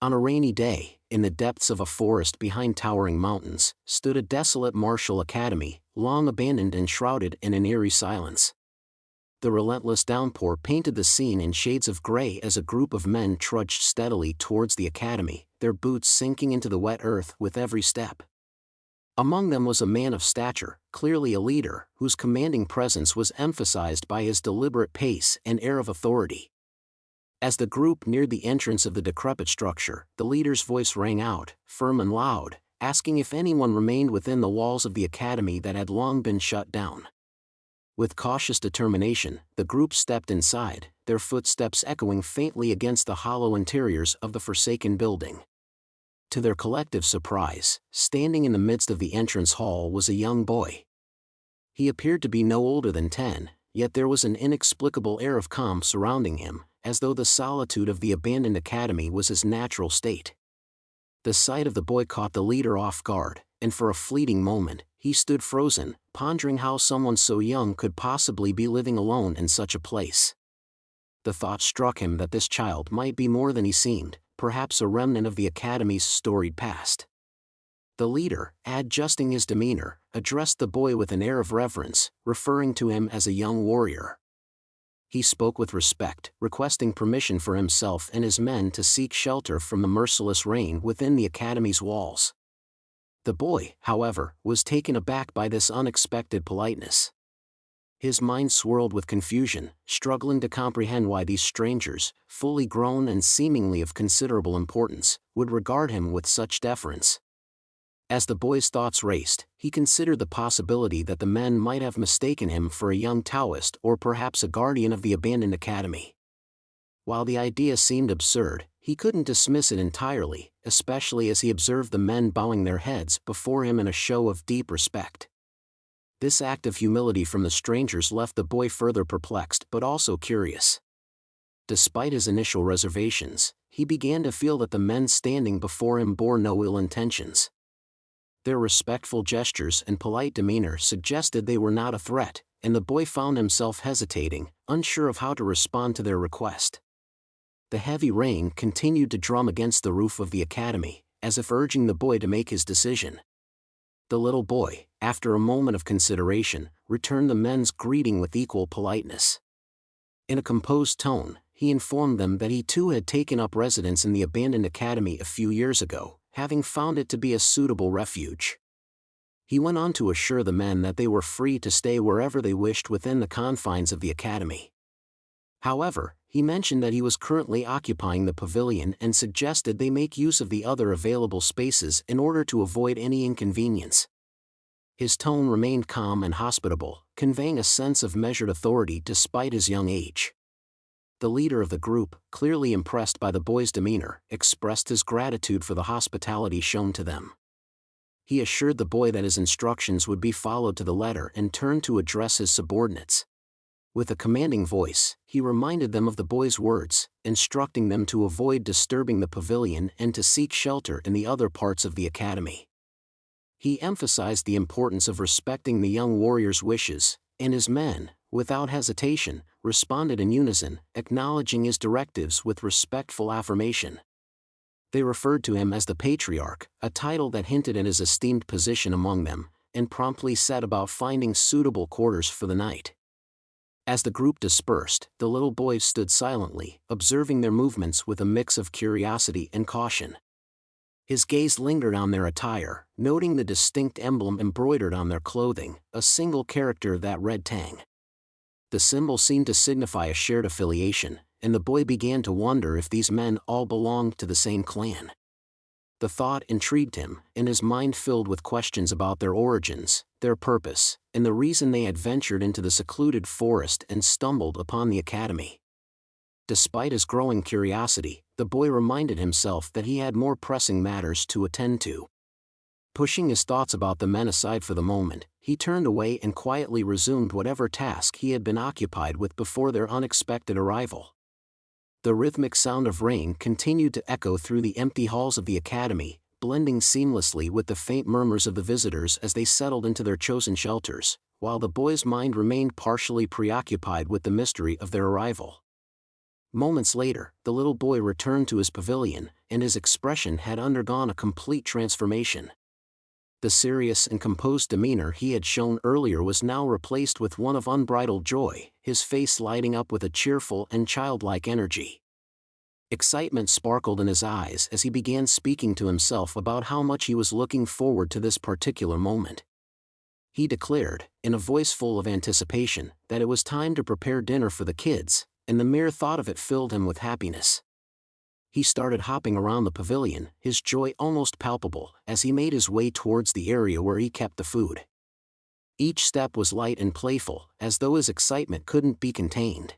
On a rainy day, in the depths of a forest behind towering mountains, stood a desolate martial academy, long abandoned and shrouded in an eerie silence. The relentless downpour painted the scene in shades of gray as a group of men trudged steadily towards the academy, their boots sinking into the wet earth with every step. Among them was a man of stature, clearly a leader, whose commanding presence was emphasized by his deliberate pace and air of authority. As the group neared the entrance of the decrepit structure, the leader's voice rang out, firm and loud, asking if anyone remained within the walls of the academy that had long been shut down. With cautious determination, the group stepped inside, their footsteps echoing faintly against the hollow interiors of the forsaken building. To their collective surprise, standing in the midst of the entrance hall was a young boy. He appeared to be no older than 10, yet there was an inexplicable air of calm surrounding him, as though the solitude of the abandoned academy was his natural state. The sight of the boy caught the leader off guard, and for a fleeting moment, he stood frozen, pondering how someone so young could possibly be living alone in such a place. The thought struck him that this child might be more than he seemed, perhaps a remnant of the academy's storied past. The leader, adjusting his demeanor, addressed the boy with an air of reverence, referring to him as a young warrior. He spoke with respect, requesting permission for himself and his men to seek shelter from the merciless rain within the academy's walls. The boy, however, was taken aback by this unexpected politeness. His mind swirled with confusion, struggling to comprehend why these strangers, fully grown and seemingly of considerable importance, would regard him with such deference. As the boy's thoughts raced, he considered the possibility that the men might have mistaken him for a young Taoist or perhaps a guardian of the abandoned academy. While the idea seemed absurd, he couldn't dismiss it entirely, especially as he observed the men bowing their heads before him in a show of deep respect. This act of humility from the strangers left the boy further perplexed but also curious. Despite his initial reservations, he began to feel that the men standing before him bore no ill intentions. Their respectful gestures and polite demeanor suggested they were not a threat, and the boy found himself hesitating, unsure of how to respond to their request. The heavy rain continued to drum against the roof of the academy, as if urging the boy to make his decision. The little boy, after a moment of consideration, returned the men's greeting with equal politeness. In a composed tone, he informed them that he too had taken up residence in the abandoned academy a few years ago, having found it to be a suitable refuge. He went on to assure the men that they were free to stay wherever they wished within the confines of the academy. However, he mentioned that he was currently occupying the pavilion and suggested they make use of the other available spaces in order to avoid any inconvenience. His tone remained calm and hospitable, conveying a sense of measured authority despite his young age. The leader of the group, clearly impressed by the boy's demeanor, expressed his gratitude for the hospitality shown to them. He assured the boy that his instructions would be followed to the letter and turned to address his subordinates. With a commanding voice, he reminded them of the boy's words, instructing them to avoid disturbing the pavilion and to seek shelter in the other parts of the academy. He emphasized the importance of respecting the young warrior's wishes, and his men, without hesitation, responded in unison, acknowledging his directives with respectful affirmation. They referred to him as the Patriarch, a title that hinted at his esteemed position among them, and promptly set about finding suitable quarters for the night. As the group dispersed, the little boy stood silently, observing their movements with a mix of curiosity and caution. His gaze lingered on their attire, noting the distinct emblem embroidered on their clothing, a single character that read Tang. The symbol seemed to signify a shared affiliation, and the boy began to wonder if these men all belonged to the same clan. The thought intrigued him, and his mind filled with questions about their origins, their purpose, and the reason they had ventured into the secluded forest and stumbled upon the academy. Despite his growing curiosity, the boy reminded himself that he had more pressing matters to attend to. Pushing his thoughts about the men aside for the moment, he turned away and quietly resumed whatever task he had been occupied with before their unexpected arrival. The rhythmic sound of rain continued to echo through the empty halls of the academy, blending seamlessly with the faint murmurs of the visitors as they settled into their chosen shelters, while the boy's mind remained partially preoccupied with the mystery of their arrival. Moments later, the little boy returned to his pavilion, and his expression had undergone a complete transformation. The serious and composed demeanor he had shown earlier was now replaced with one of unbridled joy, his face lighting up with a cheerful and childlike energy. Excitement sparkled in his eyes as he began speaking to himself about how much he was looking forward to this particular moment. He declared, in a voice full of anticipation, that it was time to prepare dinner for the kids, and the mere thought of it filled him with happiness. He started hopping around the pavilion, his joy almost palpable, as he made his way towards the area where he kept the food. Each step was light and playful, as though his excitement couldn't be contained.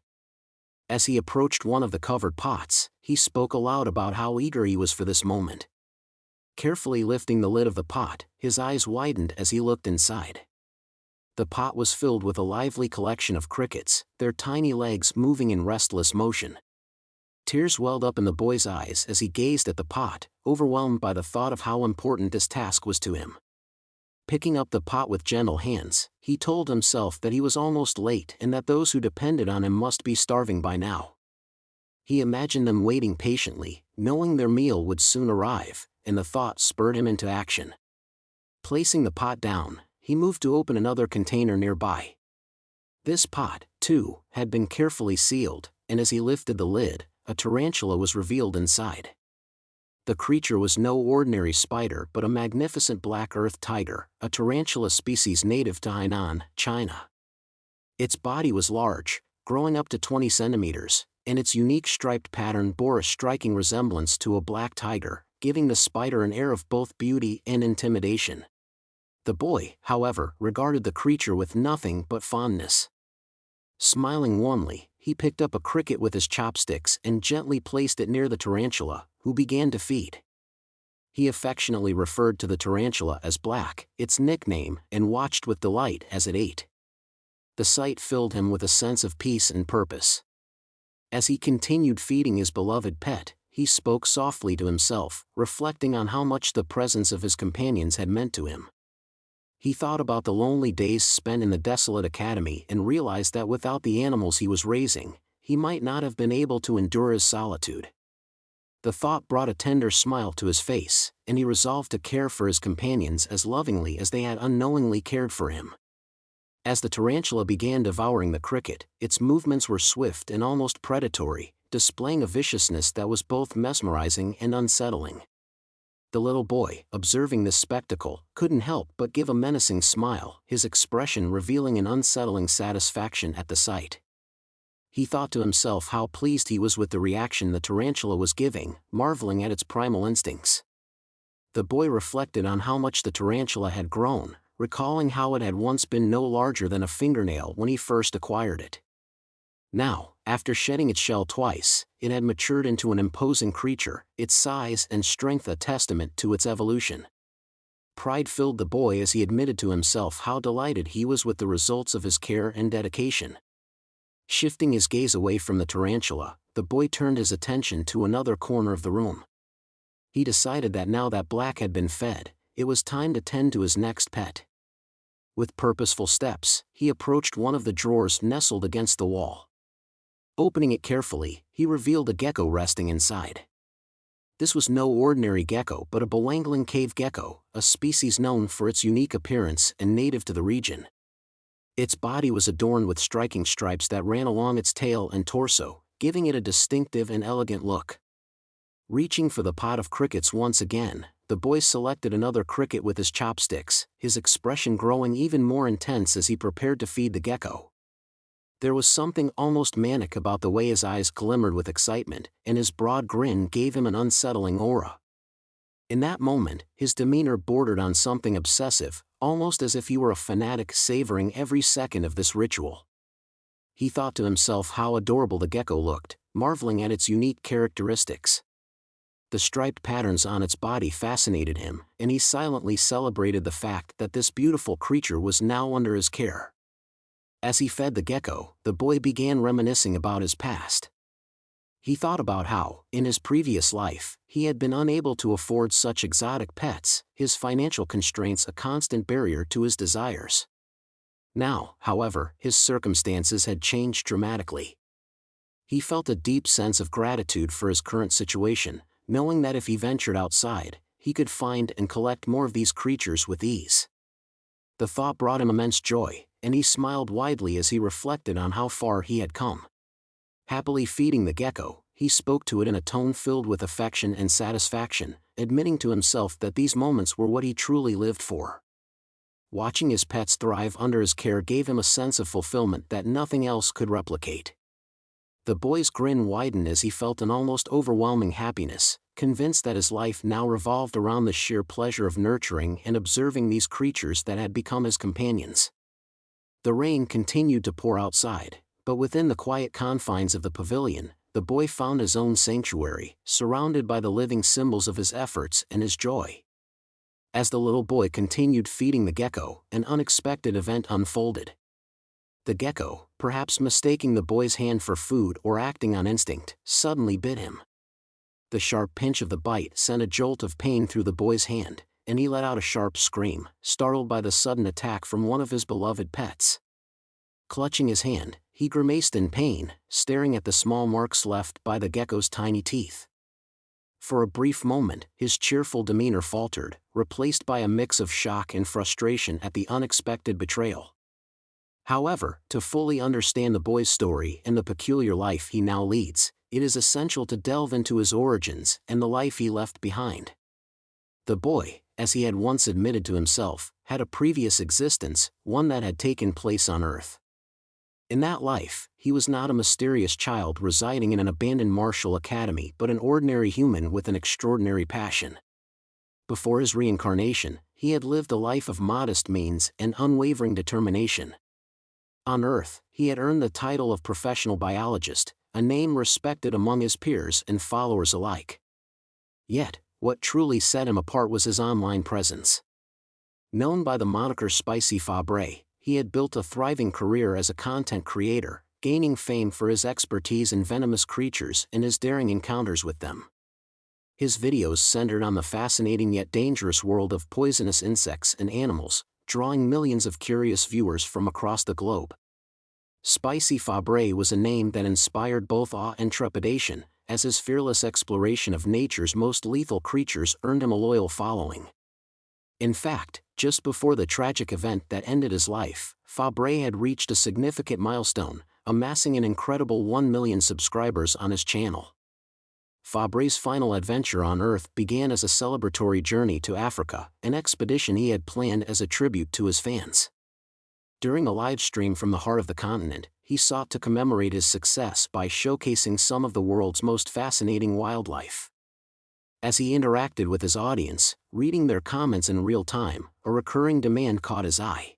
As he approached one of the covered pots, he spoke aloud about how eager he was for this moment. Carefully lifting the lid of the pot, his eyes widened as he looked inside. The pot was filled with a lively collection of crickets, their tiny legs moving in restless motion. Tears welled up in the boy's eyes as he gazed at the pot, overwhelmed by the thought of how important this task was to him. Picking up the pot with gentle hands, he told himself that he was almost late and that those who depended on him must be starving by now. He imagined them waiting patiently, knowing their meal would soon arrive, and the thought spurred him into action. Placing the pot down, he moved to open another container nearby. This pot, too, had been carefully sealed, and as he lifted the lid, a tarantula was revealed inside. The creature was no ordinary spider but a magnificent black earth tiger, a tarantula species native to Hainan, China. Its body was large, growing up to 20 centimeters, and its unique striped pattern bore a striking resemblance to a black tiger, giving the spider an air of both beauty and intimidation. The boy, however, regarded the creature with nothing but fondness. Smiling warmly, he picked up a cricket with his chopsticks and gently placed it near the tarantula, who began to feed. He affectionately referred to the tarantula as Black, its nickname, and watched with delight as it ate. The sight filled him with a sense of peace and purpose. As he continued feeding his beloved pet, he spoke softly to himself, reflecting on how much the presence of his companions had meant to him. He thought about the lonely days spent in the desolate academy and realized that without the animals he was raising, he might not have been able to endure his solitude. The thought brought a tender smile to his face, and he resolved to care for his companions as lovingly as they had unknowingly cared for him. As the tarantula began devouring the cricket, its movements were swift and almost predatory, displaying a viciousness that was both mesmerizing and unsettling. The little boy, observing this spectacle, couldn't help but give a menacing smile, his expression revealing an unsettling satisfaction at the sight. He thought to himself how pleased he was with the reaction the tarantula was giving, marveling at its primal instincts. The boy reflected on how much the tarantula had grown, recalling how it had once been no larger than a fingernail when he first acquired it. Now, after shedding its shell twice, it had matured into an imposing creature, its size and strength a testament to its evolution. Pride filled the boy as he admitted to himself how delighted he was with the results of his care and dedication. Shifting his gaze away from the tarantula, the boy turned his attention to another corner of the room. He decided that now that Black had been fed, it was time to tend to his next pet. With purposeful steps, he approached one of the drawers nestled against the wall. Opening it carefully, he revealed a gecko resting inside. This was no ordinary gecko but a bewangling cave gecko, a species known for its unique appearance and native to the region. Its body was adorned with striking stripes that ran along its tail and torso, giving it a distinctive and elegant look. Reaching for the pot of crickets once again, the boy selected another cricket with his chopsticks, his expression growing even more intense as he prepared to feed the gecko. There was something almost manic about the way his eyes glimmered with excitement, and his broad grin gave him an unsettling aura. In that moment, his demeanor bordered on something obsessive, almost as if he were a fanatic savoring every second of this ritual. He thought to himself how adorable the gecko looked, marveling at its unique characteristics. The striped patterns on its body fascinated him, and he silently celebrated the fact that this beautiful creature was now under his care. As he fed the gecko, the boy began reminiscing about his past. He thought about how, in his previous life, he had been unable to afford such exotic pets, his financial constraints a constant barrier to his desires. Now, however, his circumstances had changed dramatically. He felt a deep sense of gratitude for his current situation, knowing that if he ventured outside, he could find and collect more of these creatures with ease. The thought brought him immense joy, and he smiled widely as he reflected on how far he had come. Happily feeding the gecko, he spoke to it in a tone filled with affection and satisfaction, admitting to himself that these moments were what he truly lived for. Watching his pets thrive under his care gave him a sense of fulfillment that nothing else could replicate. The boy's grin widened as he felt an almost overwhelming happiness, convinced that his life now revolved around the sheer pleasure of nurturing and observing these creatures that had become his companions. The rain continued to pour outside, but within the quiet confines of the pavilion, the boy found his own sanctuary, surrounded by the living symbols of his efforts and his joy. As the little boy continued feeding the gecko, an unexpected event unfolded. The gecko, perhaps mistaking the boy's hand for food or acting on instinct, suddenly bit him. The sharp pinch of the bite sent a jolt of pain through the boy's hand, and he let out a sharp scream, startled by the sudden attack from one of his beloved pets. Clutching his hand, he grimaced in pain, staring at the small marks left by the gecko's tiny teeth. For a brief moment, his cheerful demeanor faltered, replaced by a mix of shock and frustration at the unexpected betrayal. However, to fully understand the boy's story and the peculiar life he now leads, it is essential to delve into his origins and the life he left behind. The boy, as he had once admitted to himself, had a previous existence, one that had taken place on Earth. In that life, he was not a mysterious child residing in an abandoned martial academy but an ordinary human with an extraordinary passion. Before his reincarnation, he had lived a life of modest means and unwavering determination. On Earth, he had earned the title of professional biologist, a name respected among his peers and followers alike. Yet, what truly set him apart was his online presence. Known by the moniker Spicy Fabre, he had built a thriving career as a content creator, gaining fame for his expertise in venomous creatures and his daring encounters with them. His videos centered on the fascinating yet dangerous world of poisonous insects and animals, drawing millions of curious viewers from across the globe. Spicy Fabre was a name that inspired both awe and trepidation, as his fearless exploration of nature's most lethal creatures earned him a loyal following. In fact, just before the tragic event that ended his life, Fabre had reached a significant milestone, amassing an incredible 1 million subscribers on his channel. Fabre's final adventure on Earth began as a celebratory journey to Africa, an expedition he had planned as a tribute to his fans. During a live stream from the heart of the continent, he sought to commemorate his success by showcasing some of the world's most fascinating wildlife. As he interacted with his audience, reading their comments in real time, a recurring demand caught his eye.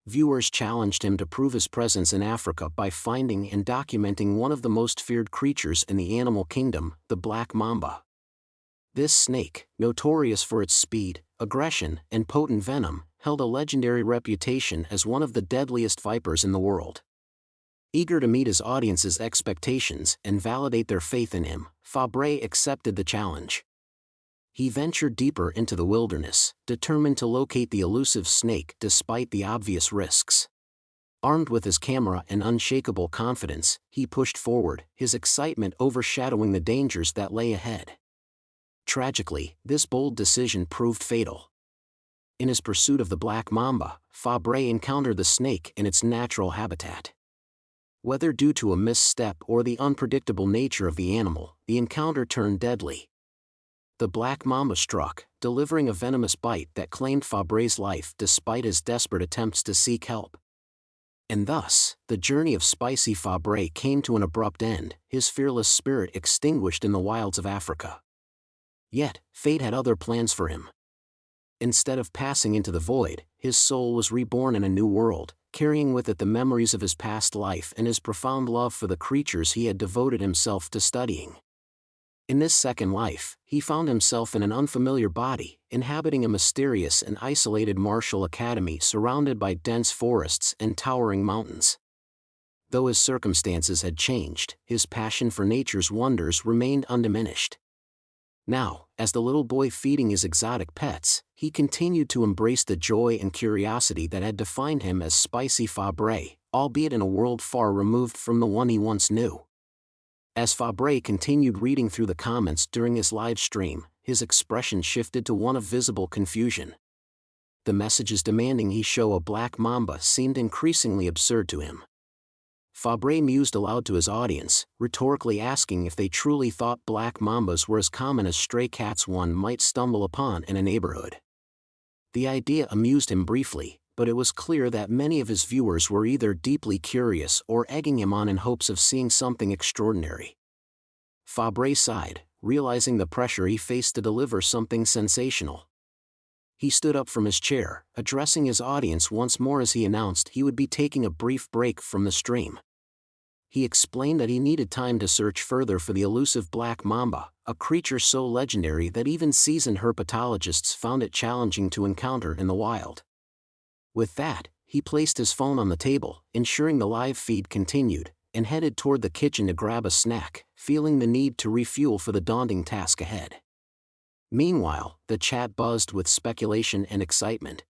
Viewers challenged him to prove his presence in Africa by finding and documenting one of the most feared creatures in the animal kingdom, the black mamba. This snake, notorious for its speed, aggression, and potent venom, held a legendary reputation as one of the deadliest vipers in the world. Eager to meet his audience's expectations and validate their faith in him, Fabre accepted the challenge. He ventured deeper into the wilderness, determined to locate the elusive snake despite the obvious risks. Armed with his camera and unshakable confidence, he pushed forward, his excitement overshadowing the dangers that lay ahead. Tragically, this bold decision proved fatal. In his pursuit of the black mamba, Fabre encountered the snake in its natural habitat. Whether due to a misstep or the unpredictable nature of the animal, the encounter turned deadly. The black mamba struck, delivering a venomous bite that claimed Fabre's life despite his desperate attempts to seek help. And thus, the journey of Spicy Fabre came to an abrupt end, his fearless spirit extinguished in the wilds of Africa. Yet, fate had other plans for him. Instead of passing into the void, his soul was reborn in a new world, carrying with it the memories of his past life and his profound love for the creatures he had devoted himself to studying. In this second life, he found himself in an unfamiliar body, inhabiting a mysterious and isolated martial academy surrounded by dense forests and towering mountains. Though his circumstances had changed, his passion for nature's wonders remained undiminished. Now, as the little boy feeding his exotic pets, he continued to embrace the joy and curiosity that had defined him as Spicy Fabre, albeit in a world far removed from the one he once knew. As Fabre continued reading through the comments during his live stream, his expression shifted to one of visible confusion. The messages demanding he show a black mamba seemed increasingly absurd to him. Fabre mused aloud to his audience, rhetorically asking if they truly thought black mambas were as common as stray cats one might stumble upon in a neighborhood. The idea amused him briefly, but it was clear that many of his viewers were either deeply curious or egging him on in hopes of seeing something extraordinary. Fabre sighed, realizing the pressure he faced to deliver something sensational. He stood up from his chair, addressing his audience once more as he announced he would be taking a brief break from the stream. He explained that he needed time to search further for the elusive black mamba, a creature so legendary that even seasoned herpetologists found it challenging to encounter in the wild. With that, he placed his phone on the table, ensuring the live feed continued, and headed toward the kitchen to grab a snack, feeling the need to refuel for the daunting task ahead. Meanwhile, the chat buzzed with speculation and excitement.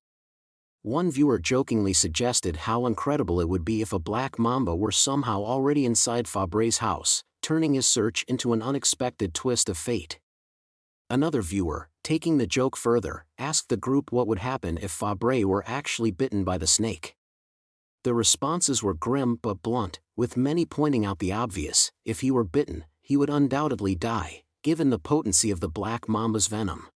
One viewer jokingly suggested how incredible it would be if a black mamba were somehow already inside Fabre's house, turning his search into an unexpected twist of fate. Another viewer, taking the joke further, asked the group what would happen if Fabre were actually bitten by the snake. The responses were grim but blunt, with many pointing out the obvious: if he were bitten, he would undoubtedly die, given the potency of the black mamba's venom.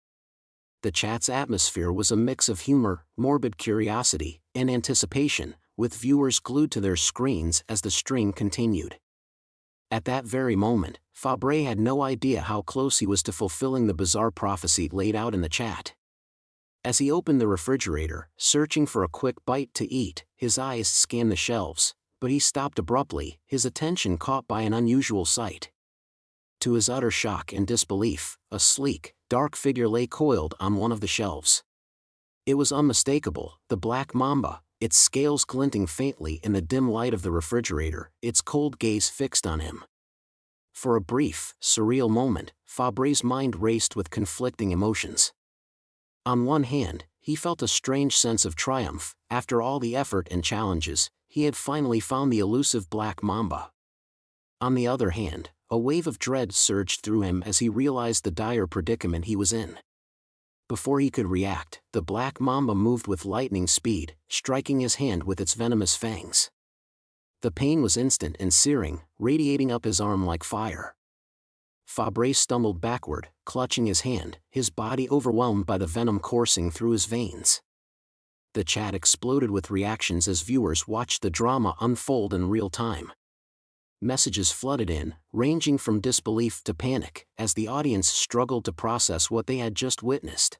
The chat's atmosphere was a mix of humor, morbid curiosity, and anticipation, with viewers glued to their screens as the stream continued. At that very moment, Fabre had no idea how close he was to fulfilling the bizarre prophecy laid out in the chat. As he opened the refrigerator, searching for a quick bite to eat, his eyes scanned the shelves, but he stopped abruptly, his attention caught by an unusual sight. To his utter shock and disbelief, a sleek, dark figure lay coiled on one of the shelves. It was unmistakable, the black mamba, its scales glinting faintly in the dim light of the refrigerator, its cold gaze fixed on him. For a brief, surreal moment, Fabre's mind raced with conflicting emotions. On one hand, he felt a strange sense of triumph. After all the effort and challenges, he had finally found the elusive black mamba. On the other hand, a wave of dread surged through him as he realized the dire predicament he was in. Before he could react, the black mamba moved with lightning speed, striking his hand with its venomous fangs. The pain was instant and searing, radiating up his arm like fire. Fabre stumbled backward, clutching his hand, his body overwhelmed by the venom coursing through his veins. The chat exploded with reactions as viewers watched the drama unfold in real time. Messages flooded in, ranging from disbelief to panic, as the audience struggled to process what they had just witnessed.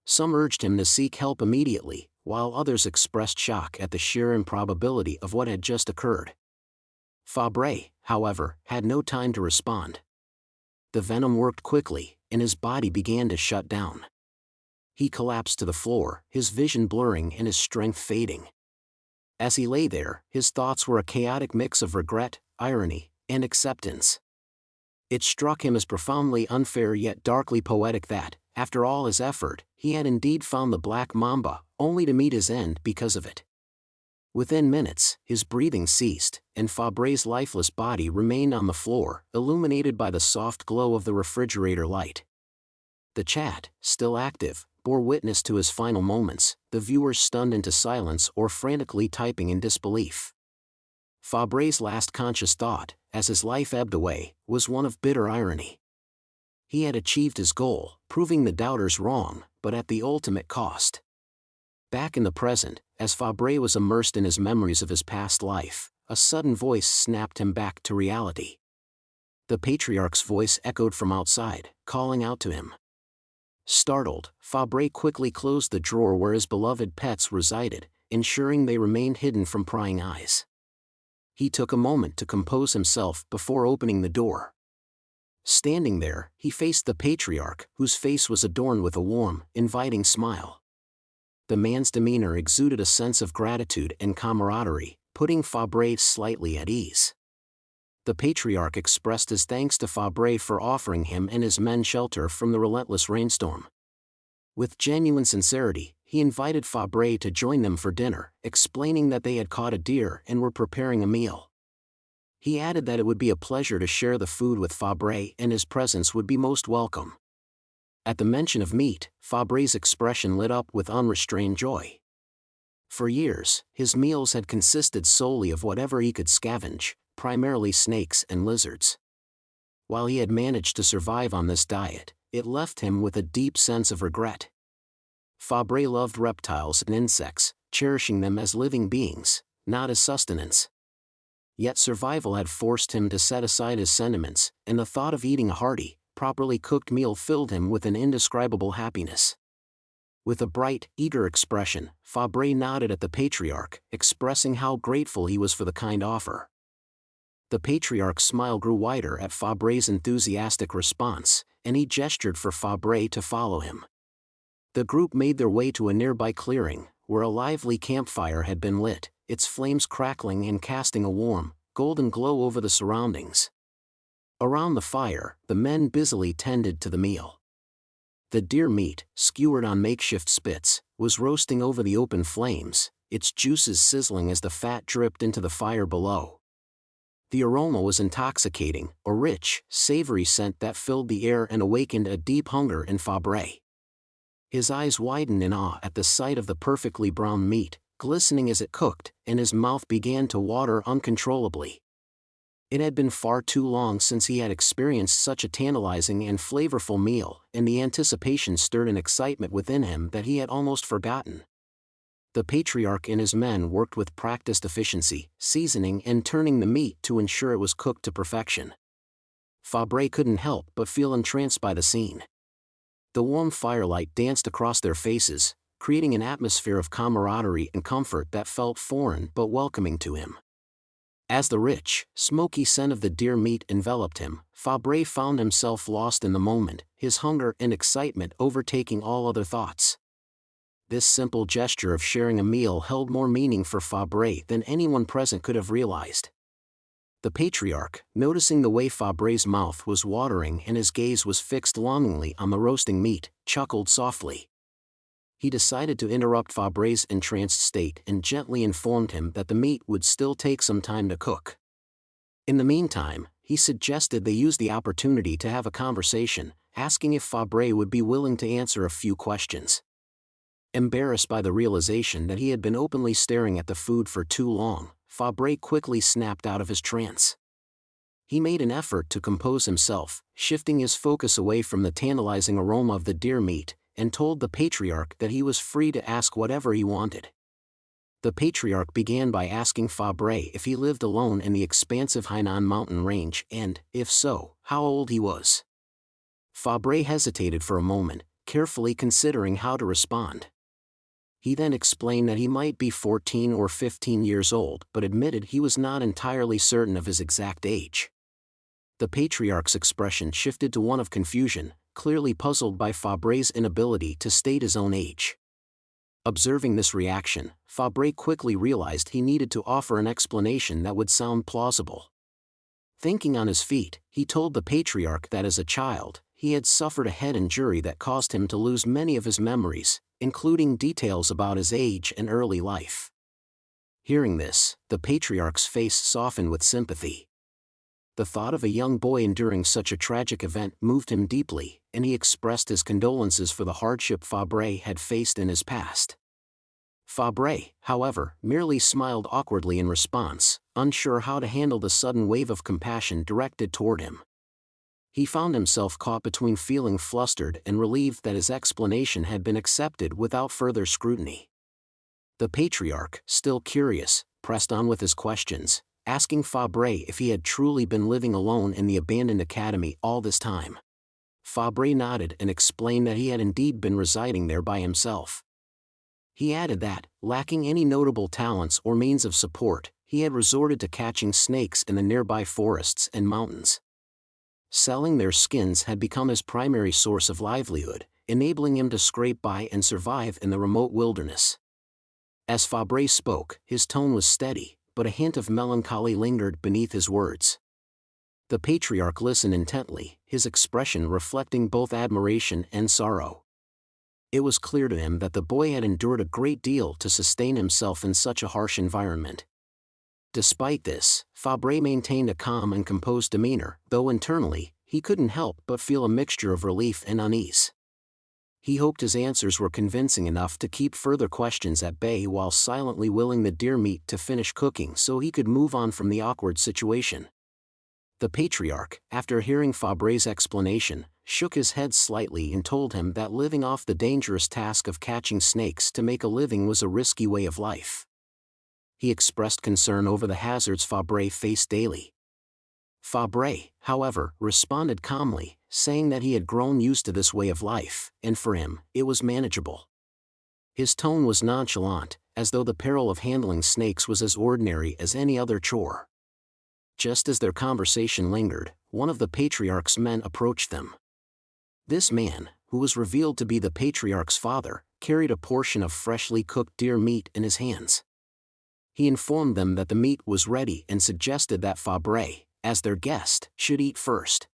Some urged him to seek help immediately, while others expressed shock at the sheer improbability of what had just occurred. Fabre, however, had no time to respond. The venom worked quickly, and his body began to shut down. He collapsed to the floor, his vision blurring and his strength fading. As he lay there, his thoughts were a chaotic mix of regret, irony, and acceptance. It struck him as profoundly unfair yet darkly poetic that, after all his effort, he had indeed found the black mamba, only to meet his end because of it. Within minutes, his breathing ceased, and Fabre's lifeless body remained on the floor, illuminated by the soft glow of the refrigerator light. The chat, still active, bore witness to his final moments, the viewers stunned into silence or frantically typing in disbelief. Fabre's last conscious thought, as his life ebbed away, was one of bitter irony. He had achieved his goal, proving the doubters wrong, but at the ultimate cost. Back in the present, as Fabre was immersed in his memories of his past life, a sudden voice snapped him back to reality. The patriarch's voice echoed from outside, calling out to him. Startled, Fabre quickly closed the drawer where his beloved pets resided, ensuring they remained hidden from prying eyes. He took a moment to compose himself before opening the door. Standing there, he faced the patriarch, whose face was adorned with a warm, inviting smile. The man's demeanor exuded a sense of gratitude and camaraderie, putting Fabre slightly at ease. The patriarch expressed his thanks to Fabre for offering him and his men shelter from the relentless rainstorm. With genuine sincerity, he invited Fabre to join them for dinner, explaining that they had caught a deer and were preparing a meal. He added that it would be a pleasure to share the food with Fabre and his presence would be most welcome. At the mention of meat, Fabre's expression lit up with unrestrained joy. For years, his meals had consisted solely of whatever he could scavenge, primarily snakes and lizards. While he had managed to survive on this diet, it left him with a deep sense of regret. Fabre loved reptiles and insects, cherishing them as living beings, not as sustenance. Yet survival had forced him to set aside his sentiments, and the thought of eating a hearty, properly cooked meal filled him with an indescribable happiness. With a bright, eager expression, Fabre nodded at the patriarch, expressing how grateful he was for the kind offer. The patriarch's smile grew wider at Fabre's enthusiastic response, and he gestured for Fabre to follow him. The group made their way to a nearby clearing, where a lively campfire had been lit, its flames crackling and casting a warm, golden glow over the surroundings. Around the fire, the men busily tended to the meal. The deer meat, skewered on makeshift spits, was roasting over the open flames, its juices sizzling as the fat dripped into the fire below. The aroma was intoxicating, a rich, savory scent that filled the air and awakened a deep hunger in Fabre. His eyes widened in awe at the sight of the perfectly browned meat, glistening as it cooked, and his mouth began to water uncontrollably. It had been far too long since he had experienced such a tantalizing and flavorful meal, and the anticipation stirred an excitement within him that he had almost forgotten. The patriarch and his men worked with practiced efficiency, seasoning and turning the meat to ensure it was cooked to perfection. Fabre couldn't help but feel entranced by the scene. The warm firelight danced across their faces, creating an atmosphere of camaraderie and comfort that felt foreign but welcoming to him. As the rich, smoky scent of the deer meat enveloped him, Fabre found himself lost in the moment, his hunger and excitement overtaking all other thoughts. This simple gesture of sharing a meal held more meaning for Fabre than anyone present could have realized. The patriarch, noticing the way Fabre's mouth was watering and his gaze was fixed longingly on the roasting meat, chuckled softly. He decided to interrupt Fabre's entranced state and gently informed him that the meat would still take some time to cook. In the meantime, he suggested they use the opportunity to have a conversation, asking if Fabre would be willing to answer a few questions. Embarrassed by the realization that he had been openly staring at the food for too long, Fabre quickly snapped out of his trance. He made an effort to compose himself, shifting his focus away from the tantalizing aroma of the deer meat, and told the patriarch that he was free to ask whatever he wanted. The patriarch began by asking Fabre if he lived alone in the expansive Hainan mountain range and, if so, how old he was. Fabre hesitated for a moment, carefully considering how to respond. He then explained that he might be 14 or 15 years old but admitted he was not entirely certain of his exact age. The patriarch's expression shifted to one of confusion, clearly puzzled by Fabre's inability to state his own age. Observing this reaction, Fabre quickly realized he needed to offer an explanation that would sound plausible. Thinking on his feet, he told the patriarch that as a child, he had suffered a head injury that caused him to lose many of his memories, including details about his age and early life. Hearing this, the patriarch's face softened with sympathy. The thought of a young boy enduring such a tragic event moved him deeply, and he expressed his condolences for the hardship Fabre had faced in his past. Fabre, however, merely smiled awkwardly in response, unsure how to handle the sudden wave of compassion directed toward him. He found himself caught between feeling flustered and relieved that his explanation had been accepted without further scrutiny. The patriarch, still curious, pressed on with his questions, asking Fabre if he had truly been living alone in the abandoned academy all this time. Fabre nodded and explained that he had indeed been residing there by himself. He added that, lacking any notable talents or means of support, he had resorted to catching snakes in the nearby forests and mountains. Selling their skins had become his primary source of livelihood, enabling him to scrape by and survive in the remote wilderness. As Fabre spoke, his tone was steady, but a hint of melancholy lingered beneath his words. The patriarch listened intently, his expression reflecting both admiration and sorrow. It was clear to him that the boy had endured a great deal to sustain himself in such a harsh environment. Despite this, Fabre maintained a calm and composed demeanor, though internally, he couldn't help but feel a mixture of relief and unease. He hoped his answers were convincing enough to keep further questions at bay while silently willing the deer meat to finish cooking so he could move on from the awkward situation. The patriarch, after hearing Fabre's explanation, shook his head slightly and told him that living off the dangerous task of catching snakes to make a living was a risky way of life. He expressed concern over the hazards Fabre faced daily. Fabre, however, responded calmly, saying that he had grown used to this way of life, and for him, it was manageable. His tone was nonchalant, as though the peril of handling snakes was as ordinary as any other chore. Just as their conversation lingered, one of the patriarch's men approached them. This man, who was revealed to be the patriarch's father, carried a portion of freshly cooked deer meat in his hands. He informed them that the meat was ready and suggested that Fabre, as their guest, should eat first.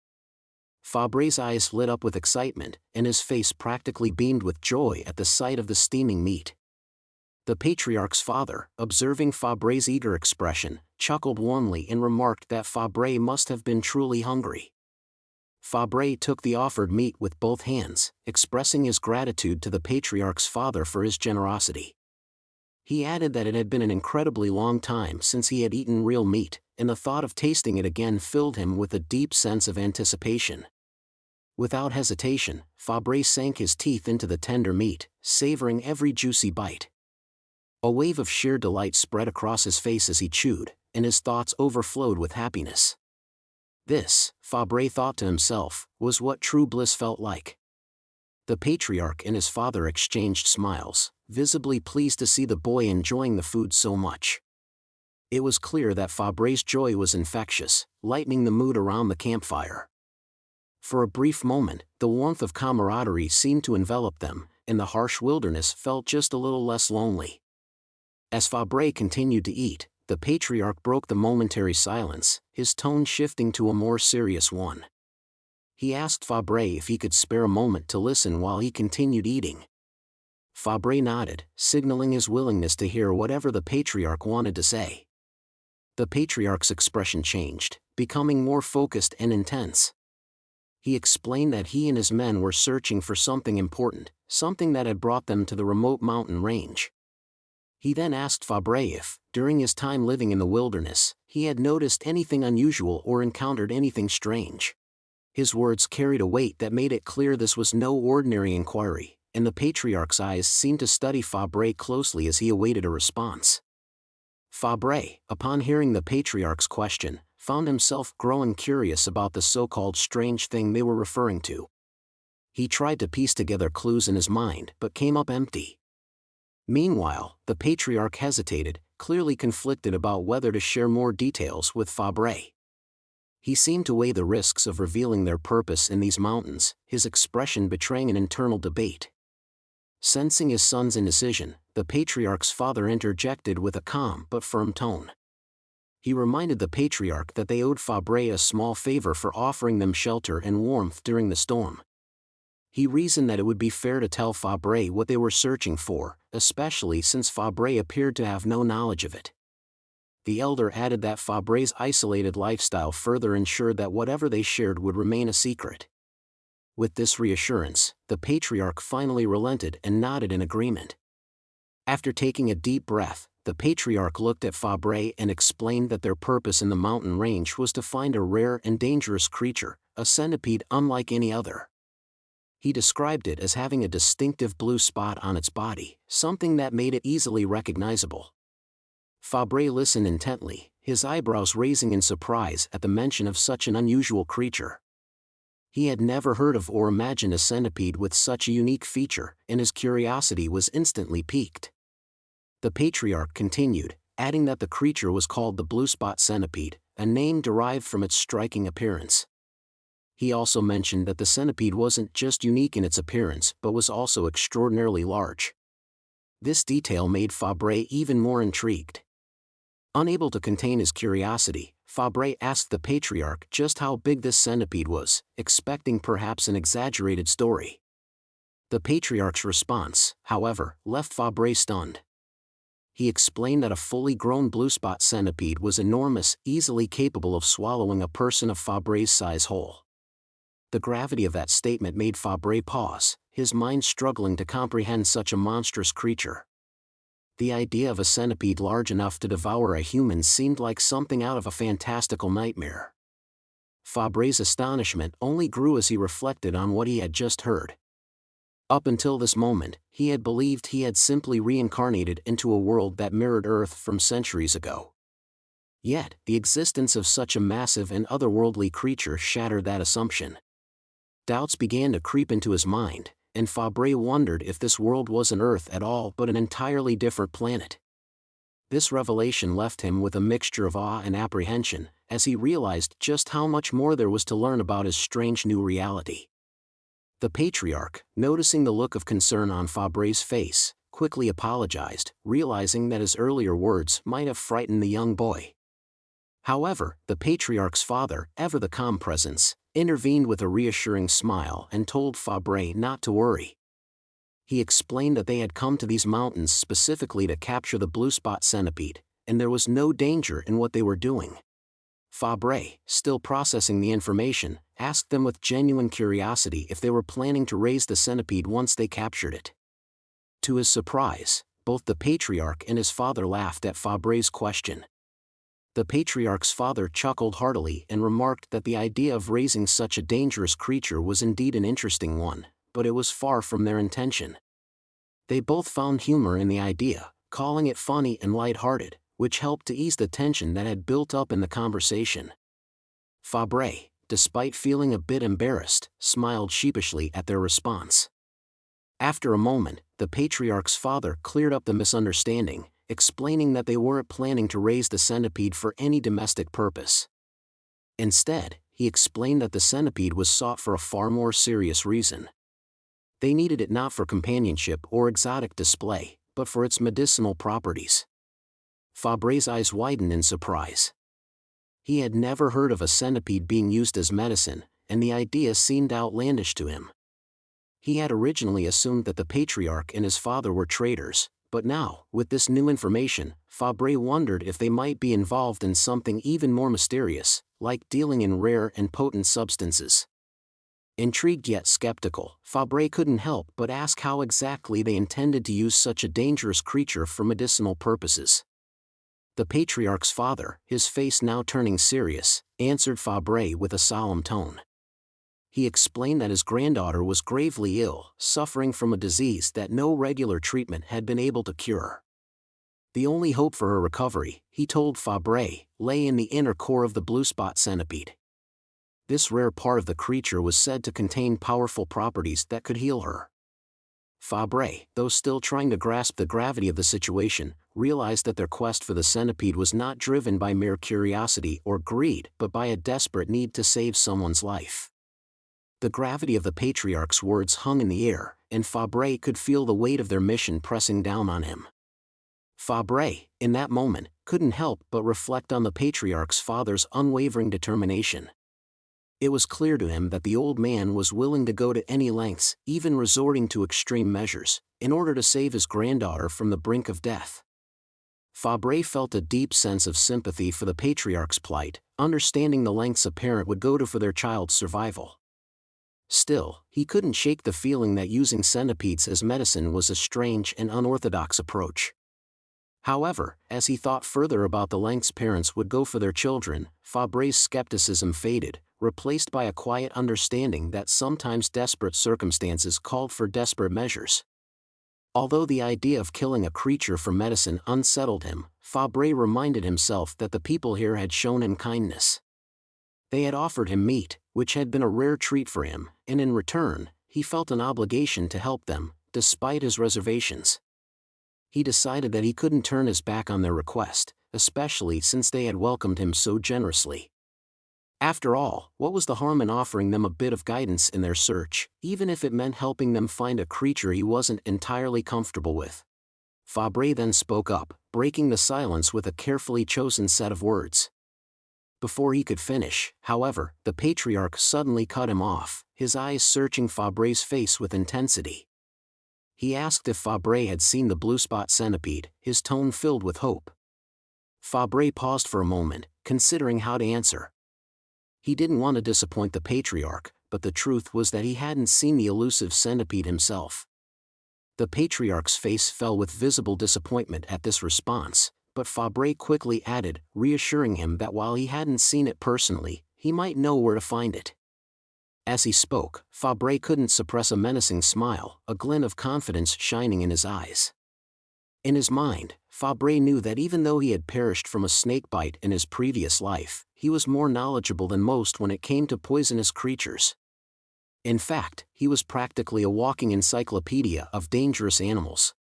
Fabre's eyes lit up with excitement, and his face practically beamed with joy at the sight of the steaming meat. The patriarch's father, observing Fabre's eager expression, chuckled warmly and remarked that Fabre must have been truly hungry. Fabre took the offered meat with both hands, expressing his gratitude to the patriarch's father for his generosity. He added that it had been an incredibly long time since he had eaten real meat, and the thought of tasting it again filled him with a deep sense of anticipation. Without hesitation, Fabre sank his teeth into the tender meat, savoring every juicy bite. A wave of sheer delight spread across his face as he chewed, and his thoughts overflowed with happiness. This, Fabre thought to himself, was what true bliss felt like. The patriarch and his father exchanged smiles, visibly pleased to see the boy enjoying the food so much. It was clear that Fabre's joy was infectious, lightening the mood around the campfire. For a brief moment, the warmth of camaraderie seemed to envelop them, and the harsh wilderness felt just a little less lonely. As Fabre continued to eat, the patriarch broke the momentary silence, his tone shifting to a more serious one. He asked Fabre if he could spare a moment to listen while he continued eating. Fabre nodded, signaling his willingness to hear whatever the patriarch wanted to say. The patriarch's expression changed, becoming more focused and intense. He explained that he and his men were searching for something important, something that had brought them to the remote mountain range. He then asked Fabre if, during his time living in the wilderness, he had noticed anything unusual or encountered anything strange. His words carried a weight that made it clear this was no ordinary inquiry, and the patriarch's eyes seemed to study Fabre closely as he awaited a response. Fabre, upon hearing the patriarch's question, found himself growing curious about the so-called strange thing they were referring to. He tried to piece together clues in his mind but came up empty. Meanwhile, the patriarch hesitated, clearly conflicted about whether to share more details with Fabre. He seemed to weigh the risks of revealing their purpose in these mountains, his expression betraying an internal debate. Sensing his son's indecision, the patriarch's father interjected with a calm but firm tone. He reminded the patriarch that they owed Fabre a small favor for offering them shelter and warmth during the storm. He reasoned that it would be fair to tell Fabre what they were searching for, especially since Fabre appeared to have no knowledge of it. The elder added that Fabre's isolated lifestyle further ensured that whatever they shared would remain a secret. With this reassurance, the patriarch finally relented and nodded in agreement. After taking a deep breath, the patriarch looked at Fabre and explained that their purpose in the mountain range was to find a rare and dangerous creature, a centipede unlike any other. He described it as having a distinctive blue spot on its body, something that made it easily recognizable. Fabre listened intently, his eyebrows raising in surprise at the mention of such an unusual creature. He had never heard of or imagined a centipede with such a unique feature, and his curiosity was instantly piqued. The patriarch continued, adding that the creature was called the blue spot centipede, a name derived from its striking appearance. He also mentioned that the centipede wasn't just unique in its appearance but was also extraordinarily large. This detail made Fabre even more intrigued. Unable to contain his curiosity, Fabre asked the patriarch just how big this centipede was, expecting perhaps an exaggerated story. The patriarch's response, however, left Fabre stunned. he explained that a fully grown blue spot centipede was enormous, easily capable of swallowing a person of Fabre's size whole. The gravity of that statement made Fabre pause, his mind struggling to comprehend such a monstrous creature. The idea of a centipede large enough to devour a human seemed like something out of a fantastical nightmare. Fabre's astonishment only grew as he reflected on what he had just heard. Up until this moment, he had believed he had simply reincarnated into a world that mirrored Earth from centuries ago. Yet, the existence of such a massive and otherworldly creature shattered that assumption. Doubts began to creep into his mind, and Fabre wondered if this world wasn't Earth at all but an entirely different planet. This revelation left him with a mixture of awe and apprehension, as he realized just how much more there was to learn about his strange new reality. The patriarch, noticing the look of concern on Fabre's face, quickly apologized, realizing that his earlier words might have frightened the young boy. However, the patriarch's father, ever the calm presence, intervened with a reassuring smile and told Fabre not to worry. He explained that they had come to these mountains specifically to capture the blue spot centipede, and there was no danger in what they were doing. Fabre, still processing the information, asked them with genuine curiosity if they were planning to raise the centipede once they captured it. To his surprise, both the patriarch and his father laughed at Fabre's question. The patriarch's father chuckled heartily and remarked that the idea of raising such a dangerous creature was indeed an interesting one, but it was far from their intention. They both found humor in the idea, calling it funny and light-hearted, which helped to ease the tension that had built up in the conversation. Fabre, despite feeling a bit embarrassed, smiled sheepishly at their response. After a moment, the patriarch's father cleared up the misunderstanding, explaining that they weren't planning to raise the centipede for any domestic purpose. Instead, he explained that the centipede was sought for a far more serious reason. They needed it not for companionship or exotic display, but for its medicinal properties. Fabre's eyes widened in surprise. He had never heard of a centipede being used as medicine, and the idea seemed outlandish to him. He had originally assumed that the patriarch and his father were traders, but now, with this new information, Fabre wondered if they might be involved in something even more mysterious, like dealing in rare and potent substances. Intrigued yet skeptical, Fabre couldn't help but ask how exactly they intended to use such a dangerous creature for medicinal purposes. The patriarch's father, his face now turning serious, answered Fabre with a solemn tone. He explained that his granddaughter was gravely ill, suffering from a disease that no regular treatment had been able to cure. The only hope for her recovery, he told Fabre, lay in the inner core of the blue spot centipede. This rare part of the creature was said to contain powerful properties that could heal her. Fabre, though still trying to grasp the gravity of the situation, realized that their quest for the centipede was not driven by mere curiosity or greed but by a desperate need to save someone's life. The gravity of the patriarch's words hung in the air, and Fabre could feel the weight of their mission pressing down on him. Fabre, in that moment, couldn't help but reflect on the patriarch's father's unwavering determination. It was clear to him that the old man was willing to go to any lengths, even resorting to extreme measures, in order to save his granddaughter from the brink of death. Fabre felt a deep sense of sympathy for the patriarch's plight, understanding the lengths a parent would go to for their child's survival. Still, he couldn't shake the feeling that using centipedes as medicine was a strange and unorthodox approach. However, as he thought further about the lengths parents would go for their children, Fabre's skepticism faded, replaced by a quiet understanding that sometimes desperate circumstances called for desperate measures. Although the idea of killing a creature for medicine unsettled him, Fabre reminded himself that the people here had shown him kindness. They had offered him meat, which had been a rare treat for him, and in return, he felt an obligation to help them, despite his reservations. He decided that he couldn't turn his back on their request, especially since they had welcomed him so generously. After all, what was the harm in offering them a bit of guidance in their search, even if it meant helping them find a creature he wasn't entirely comfortable with? Fabre then spoke up, breaking the silence with a carefully chosen set of words. Before he could finish, however, the patriarch suddenly cut him off, his eyes searching Fabre's face with intensity. he asked if Fabre had seen the blue spot centipede, his tone filled with hope. Fabre paused for a moment, considering how to answer. He didn't want to disappoint the patriarch, but the truth was that he hadn't seen the elusive centipede himself. The patriarch's face fell with visible disappointment at this response, but Fabre quickly added, reassuring him that while he hadn't seen it personally, he might know where to find it. As he spoke, Fabre couldn't suppress a menacing smile, a glint of confidence shining in his eyes. In his mind, Fabre knew that even though he had perished from a snake bite in his previous life, he was more knowledgeable than most when it came to poisonous creatures. In fact, he was practically a walking encyclopedia of dangerous animals.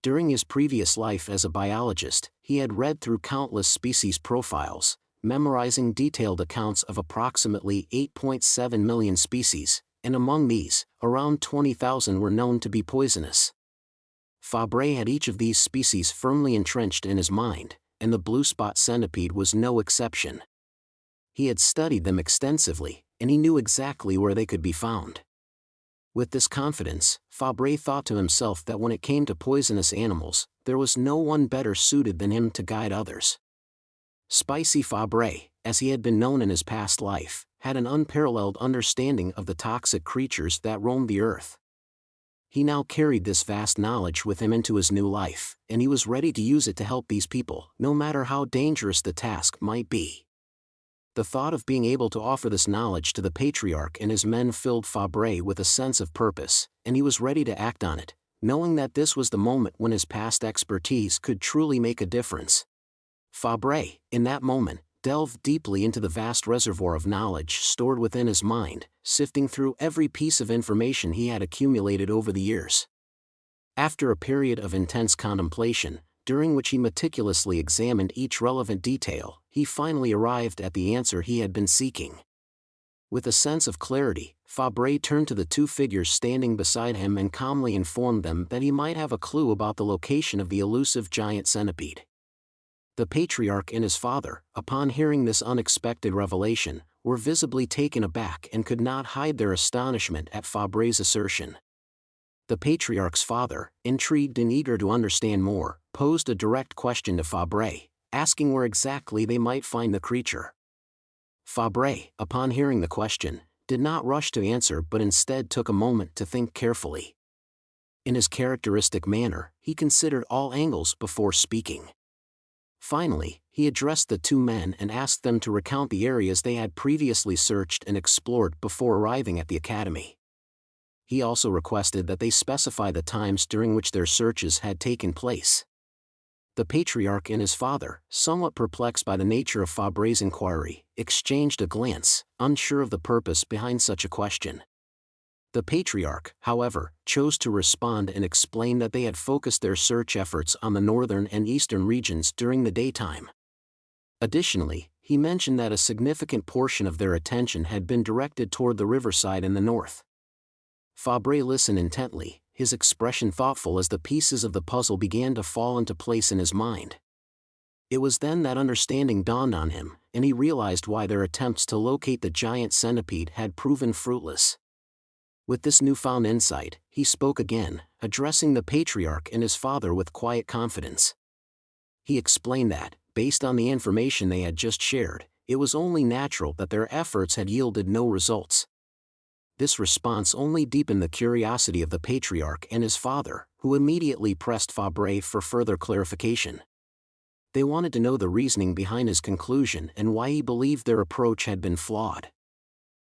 During his previous life as a biologist, he had read through countless species profiles, memorizing detailed accounts of approximately 8.7 million species, and among these, around 20,000 were known to be poisonous. Fabre had each of these species firmly entrenched in his mind, and the blue spot centipede was no exception. He had studied them extensively, and he knew exactly where they could be found. With this confidence, Fabre thought to himself that when it came to poisonous animals, there was no one better suited than him to guide others. Spicy Fabre, as he had been known in his past life, had an unparalleled understanding of the toxic creatures that roamed the earth. He now carried this vast knowledge with him into his new life, and he was ready to use it to help these people, no matter how dangerous the task might be. The thought of being able to offer this knowledge to the patriarch and his men filled Fabre with a sense of purpose, and he was ready to act on it, knowing that this was the moment when his past expertise could truly make a difference. Fabre, in that moment, delved deeply into the vast reservoir of knowledge stored within his mind, sifting through every piece of information he had accumulated over the years. After a period of intense contemplation, during which he meticulously examined each relevant detail, he finally arrived at the answer he had been seeking. With a sense of clarity, Fabre turned to the two figures standing beside him and calmly informed them that he might have a clue about the location of the elusive giant centipede. The patriarch and his father, upon hearing this unexpected revelation, were visibly taken aback and could not hide their astonishment at Fabre's assertion. The patriarch's father, intrigued and eager to understand more, posed a direct question to Fabre, asking where exactly they might find the creature. Fabre, upon hearing the question, did not rush to answer but instead took a moment to think carefully. In his characteristic manner, he considered all angles before speaking. Finally, he addressed the two men and asked them to recount the areas they had previously searched and explored before arriving at the academy. He also requested that they specify the times during which their searches had taken place. The patriarch and his father, somewhat perplexed by the nature of Fabre's inquiry, exchanged a glance, unsure of the purpose behind such a question. The patriarch, however, chose to respond and explain that they had focused their search efforts on the northern and eastern regions during the daytime. Additionally, he mentioned that a significant portion of their attention had been directed toward the riverside in the north. Fabre listened intently, his expression thoughtful as the pieces of the puzzle began to fall into place in his mind. It was then that understanding dawned on him, and he realized why their attempts to locate the giant centipede had proven fruitless. With this newfound insight, he spoke again, addressing the patriarch and his father with quiet confidence. He explained that, based on the information they had just shared, it was only natural that their efforts had yielded no results. This response only deepened the curiosity of the patriarch and his father, who immediately pressed Fabre for further clarification. They wanted to know the reasoning behind his conclusion and why he believed their approach had been flawed.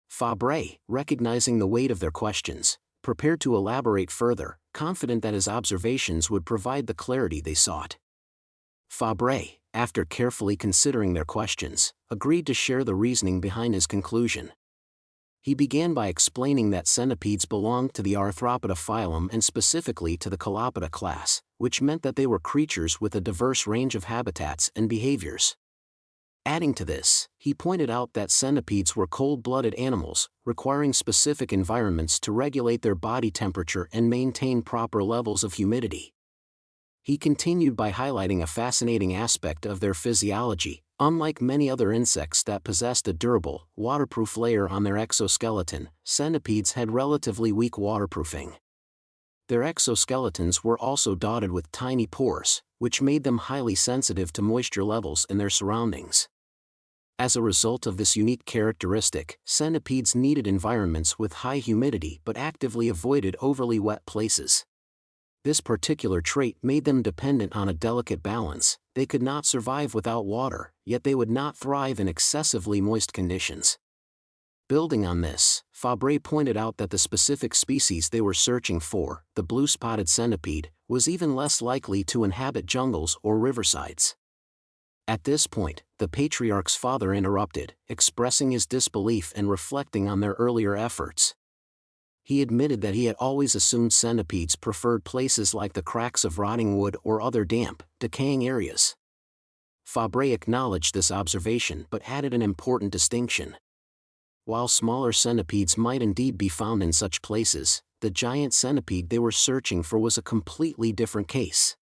Fabre, recognizing the weight of their questions, prepared to elaborate further, confident that his observations would provide the clarity they sought. Fabre, after carefully considering their questions, agreed to share the reasoning behind his conclusion. He began by explaining that centipedes belonged to the Arthropoda phylum and specifically to the Calopoda class, which meant that they were creatures with a diverse range of habitats and behaviors. Adding to this, he pointed out that centipedes were cold-blooded animals, requiring specific environments to regulate their body temperature and maintain proper levels of humidity. He continued by highlighting a fascinating aspect of their physiology. Unlike many other insects that possessed a durable, waterproof layer on their exoskeleton, centipedes had relatively weak waterproofing. Their exoskeletons were also dotted with tiny pores, which made them highly sensitive to moisture levels in their surroundings. As a result of this unique characteristic, centipedes needed environments with high humidity but actively avoided overly wet places. This particular trait made them dependent on a delicate balance. They could not survive without water, yet they would not thrive in excessively moist conditions. Building on this, Fabre pointed out that the specific species they were searching for, the blue-spotted centipede, was even less likely to inhabit jungles or riversides. At this point, the patriarch's father interrupted, expressing his disbelief and reflecting on their earlier efforts. He admitted that he had always assumed centipedes preferred places like the cracks of rotting wood or other damp, decaying areas. Fabre acknowledged this observation but added an important distinction. While smaller centipedes might indeed be found in such places, the giant centipede they were searching for was a completely different case.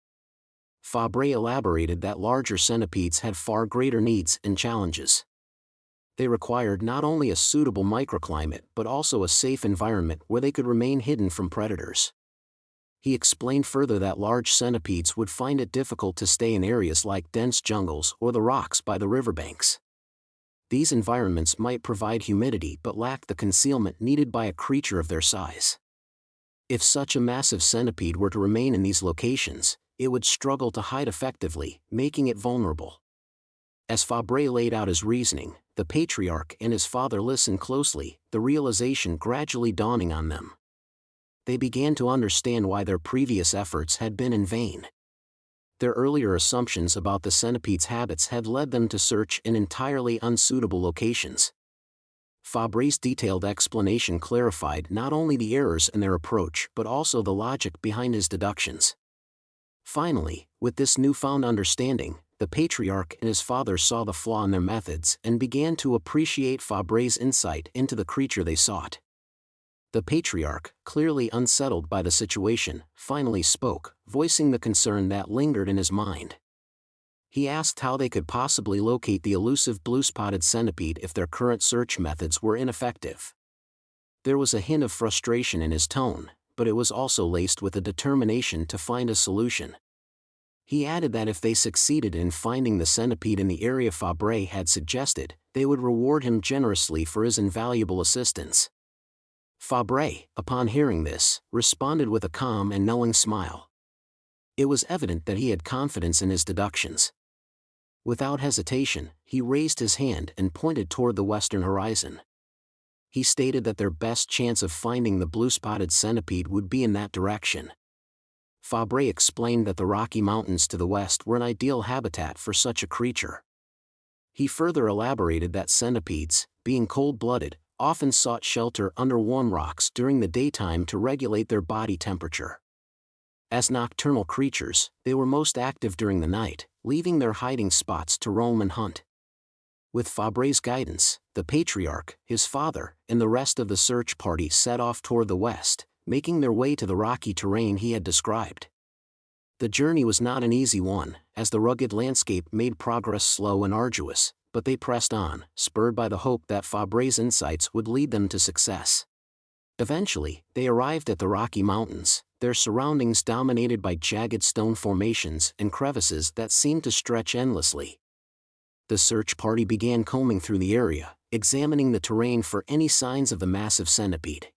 Fabre elaborated that larger centipedes had far greater needs and challenges. They required not only a suitable microclimate but also a safe environment where they could remain hidden from predators. He explained further that large centipedes would find it difficult to stay in areas like dense jungles or the rocks by the riverbanks. These environments might provide humidity but lack the concealment needed by a creature of their size. If such a massive centipede were to remain in these locations, it would struggle to hide effectively, making it vulnerable. As Fabre laid out his reasoning, the patriarch and his father listened closely, the realization gradually dawning on them. They began to understand why their previous efforts had been in vain. Their earlier assumptions about the centipede's habits had led them to search in entirely unsuitable locations. Fabre's detailed explanation clarified not only the errors in their approach but also the logic behind his deductions. Finally, with this newfound understanding, the patriarch and his father saw the flaw in their methods and began to appreciate Fabre's insight into the creature they sought. The patriarch, clearly unsettled by the situation, finally spoke, voicing the concern that lingered in his mind. He asked how they could possibly locate the elusive blue-spotted centipede if their current search methods were ineffective. There was a hint of frustration in his tone, but it was also laced with a determination to find a solution. He added that if they succeeded in finding the centipede in the area Fabre had suggested, they would reward him generously for his invaluable assistance. Fabre, upon hearing this, responded with a calm and knowing smile. It was evident that he had confidence in his deductions. Without hesitation, he raised his hand and pointed toward the western horizon. He stated that their best chance of finding the blue-spotted centipede would be in that direction. Fabre explained that the Rocky Mountains to the west were an ideal habitat for such a creature. He further elaborated that centipedes, being cold-blooded, often sought shelter under warm rocks during the daytime to regulate their body temperature. As nocturnal creatures, they were most active during the night, leaving their hiding spots to roam and hunt. With Fabre's guidance, the patriarch, his father, and the rest of the search party set off toward the west, making their way to the rocky terrain he had described. The journey was not an easy one, as the rugged landscape made progress slow and arduous, but they pressed on, spurred by the hope that Fabre's insights would lead them to success. Eventually, they arrived at the Rocky Mountains, their surroundings dominated by jagged stone formations and crevices that seemed to stretch endlessly. The search party began combing through the area, examining the terrain for any signs of the massive centipede.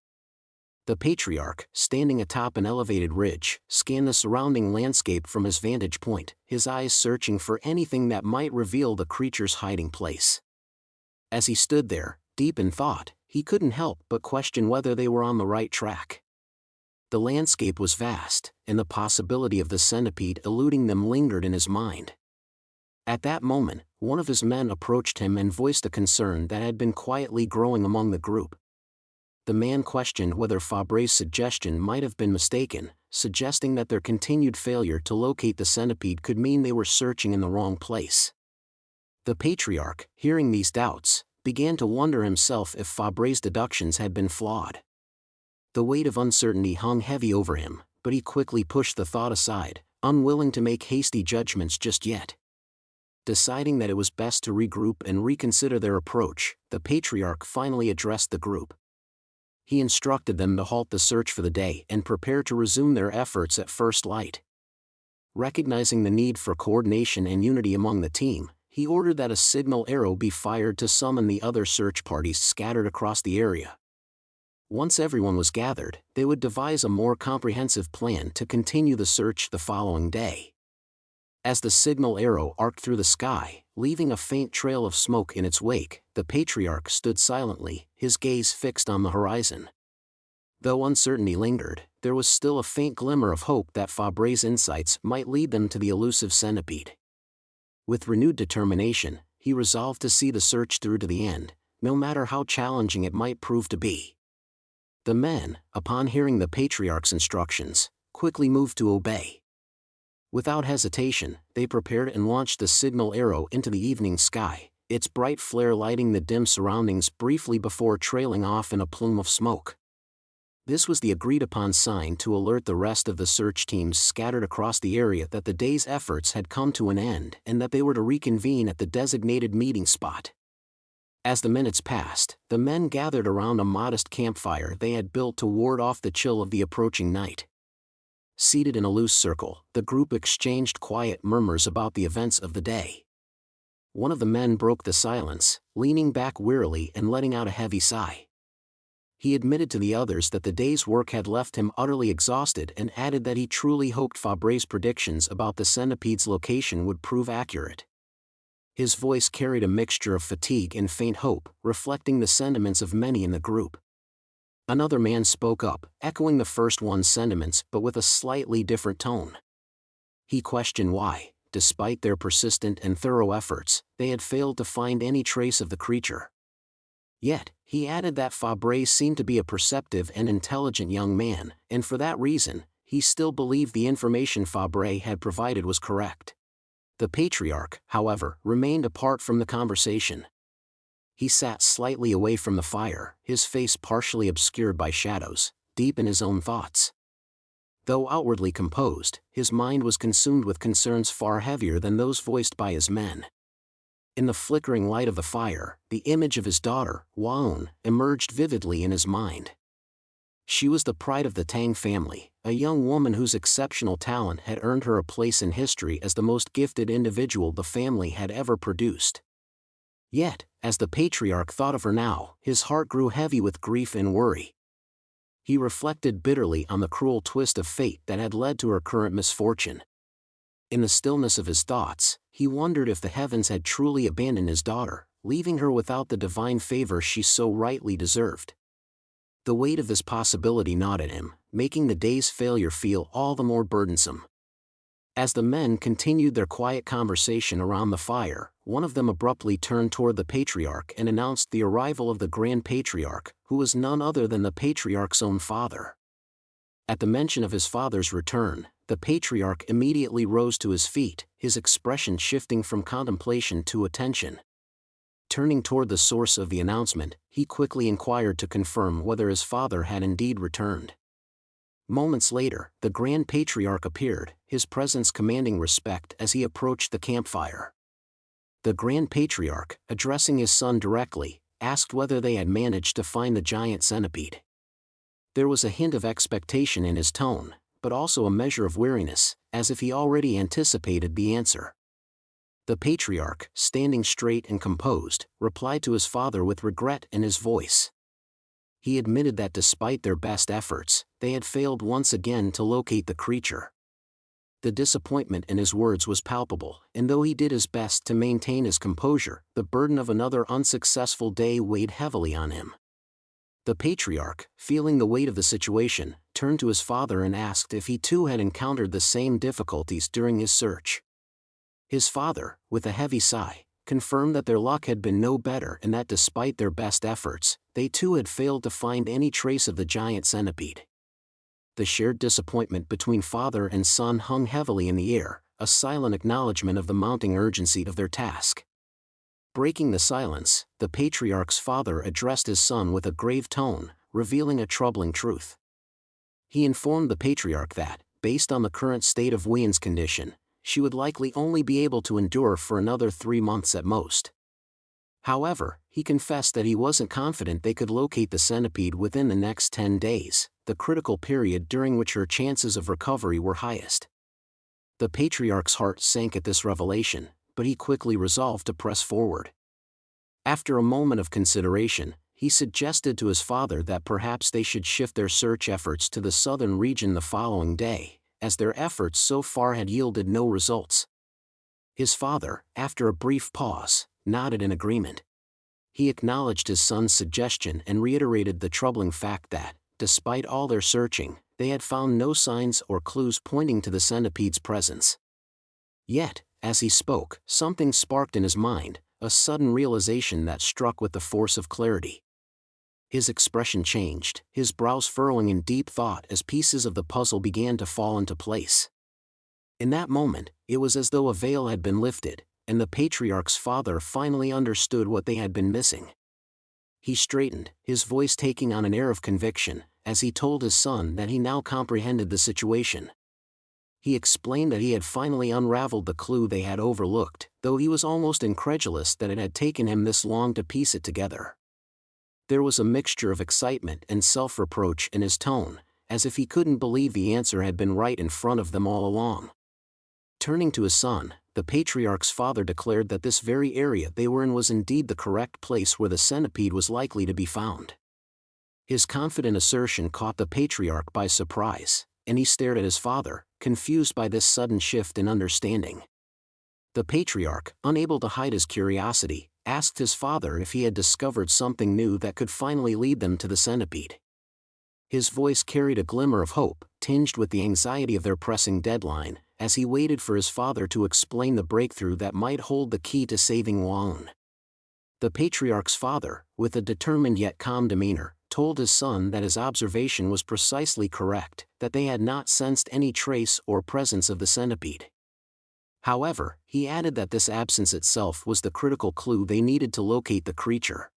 The patriarch, standing atop an elevated ridge, scanned the surrounding landscape from his vantage point, his eyes searching for anything that might reveal the creature's hiding place. As he stood there, deep in thought, he couldn't help but question whether they were on the right track. The landscape was vast, and the possibility of the centipede eluding them lingered in his mind. At that moment, one of his men approached him and voiced a concern that had been quietly growing among the group. The man questioned whether Fabre's suggestion might have been mistaken, suggesting that their continued failure to locate the centipede could mean they were searching in the wrong place. The patriarch, hearing these doubts, began to wonder himself if Fabre's deductions had been flawed. The weight of uncertainty hung heavy over him, but he quickly pushed the thought aside, unwilling to make hasty judgments just yet. Deciding that it was best to regroup and reconsider their approach, the patriarch finally addressed the group. He instructed them to halt the search for the day and prepare to resume their efforts at first light. Recognizing the need for coordination and unity among the team, he ordered that a signal arrow be fired to summon the other search parties scattered across the area. Once everyone was gathered, they would devise a more comprehensive plan to continue the search the following day. As the signal arrow arced through the sky, leaving a faint trail of smoke in its wake, the patriarch stood silently, his gaze fixed on the horizon. Though uncertainty lingered, there was still a faint glimmer of hope that Fabre's insights might lead them to the elusive centipede. With renewed determination, he resolved to see the search through to the end, no matter how challenging it might prove to be. The men, upon hearing the patriarch's instructions, quickly moved to obey. Without hesitation, they prepared and launched the signal arrow into the evening sky, its bright flare lighting the dim surroundings briefly before trailing off in a plume of smoke. This was the agreed-upon sign to alert the rest of the search teams scattered across the area that the day's efforts had come to an end and that they were to reconvene at the designated meeting spot. As the minutes passed, the men gathered around a modest campfire they had built to ward off the chill of the approaching night. Seated in a loose circle, the group exchanged quiet murmurs about the events of the day. One of the men broke the silence, leaning back wearily and letting out a heavy sigh. He admitted to the others that the day's work had left him utterly exhausted and added that he truly hoped Fabre's predictions about the centipede's location would prove accurate. His voice carried a mixture of fatigue and faint hope, reflecting the sentiments of many in the group. Another man spoke up, echoing the first one's sentiments but with a slightly different tone. He questioned why, despite their persistent and thorough efforts, they had failed to find any trace of the creature. Yet, he added that Fabre seemed to be a perceptive and intelligent young man, and for that reason, he still believed the information Fabre had provided was correct. The patriarch, however, remained apart from the conversation. He sat slightly away from the fire, his face partially obscured by shadows, deep in his own thoughts. Though outwardly composed, his mind was consumed with concerns far heavier than those voiced by his men. In the flickering light of the fire, the image of his daughter, Waun, emerged vividly in his mind. She was the pride of the Tang family, a young woman whose exceptional talent had earned her a place in history as the most gifted individual the family had ever produced. Yet, as the patriarch thought of her now, his heart grew heavy with grief and worry. He reflected bitterly on the cruel twist of fate that had led to her current misfortune. In the stillness of his thoughts, he wondered if the heavens had truly abandoned his daughter, leaving her without the divine favor she so rightly deserved. The weight of this possibility gnawed at him, making the day's failure feel all the more burdensome. As the men continued their quiet conversation around the fire, one of them abruptly turned toward the patriarch and announced the arrival of the Grand Patriarch, who was none other than the patriarch's own father. At the mention of his father's return, the patriarch immediately rose to his feet, his expression shifting from contemplation to attention. Turning toward the source of the announcement, he quickly inquired to confirm whether his father had indeed returned. Moments later, the Grand Patriarch appeared, his presence commanding respect as he approached the campfire. The Grand Patriarch, addressing his son directly, asked whether they had managed to find the giant centipede. There was a hint of expectation in his tone, but also a measure of weariness, as if he already anticipated the answer. The patriarch, standing straight and composed, replied to his father with regret in his voice. He admitted that despite their best efforts, they had failed once again to locate the creature. The disappointment in his words was palpable, and though he did his best to maintain his composure, the burden of another unsuccessful day weighed heavily on him. The patriarch, feeling the weight of the situation, turned to his father and asked if he too had encountered the same difficulties during his search. His father, with a heavy sigh, confirmed that their luck had been no better and that despite their best efforts, they too had failed to find any trace of the giant centipede. The shared disappointment between father and son hung heavily in the air, a silent acknowledgement of the mounting urgency of their task. Breaking the silence, the patriarch's father addressed his son with a grave tone, revealing a troubling truth. He informed the patriarch that, based on the current state of Waun's condition, she would likely only be able to endure for another 3 months at most. However, he confessed that he wasn't confident they could locate the centipede within the next 10 days, the critical period during which her chances of recovery were highest. The patriarch's heart sank at this revelation, but he quickly resolved to press forward. After a moment of consideration, he suggested to his father that perhaps they should shift their search efforts to the southern region the following day, as their efforts so far had yielded no results. His father, after a brief pause, nodded in agreement. He acknowledged his son's suggestion and reiterated the troubling fact that, despite all their searching, they had found no signs or clues pointing to the centipede's presence. Yet, as he spoke, something sparked in his mind, a sudden realization that struck with the force of clarity. His expression changed, his brows furrowing in deep thought as pieces of the puzzle began to fall into place. In that moment, it was as though a veil had been lifted, and the patriarch's father finally understood what they had been missing. He straightened, his voice taking on an air of conviction, as he told his son that he now comprehended the situation. He explained that he had finally unraveled the clue they had overlooked, though he was almost incredulous that it had taken him this long to piece it together. There was a mixture of excitement and self-reproach in his tone, as if he couldn't believe the answer had been right in front of them all along. Turning to his son, the patriarch's father declared that this very area they were in was indeed the correct place where the centipede was likely to be found. His confident assertion caught the patriarch by surprise, and he stared at his father, confused by this sudden shift in understanding. The patriarch, unable to hide his curiosity, asked his father if he had discovered something new that could finally lead them to the centipede. His voice carried a glimmer of hope, tinged with the anxiety of their pressing deadline, as he waited for his father to explain the breakthrough that might hold the key to saving Waun. The patriarch's father, with a determined yet calm demeanor, told his son that his observation was precisely correct, that they had not sensed any trace or presence of the centipede. However, he added that this absence itself was the critical clue they needed to locate the creature.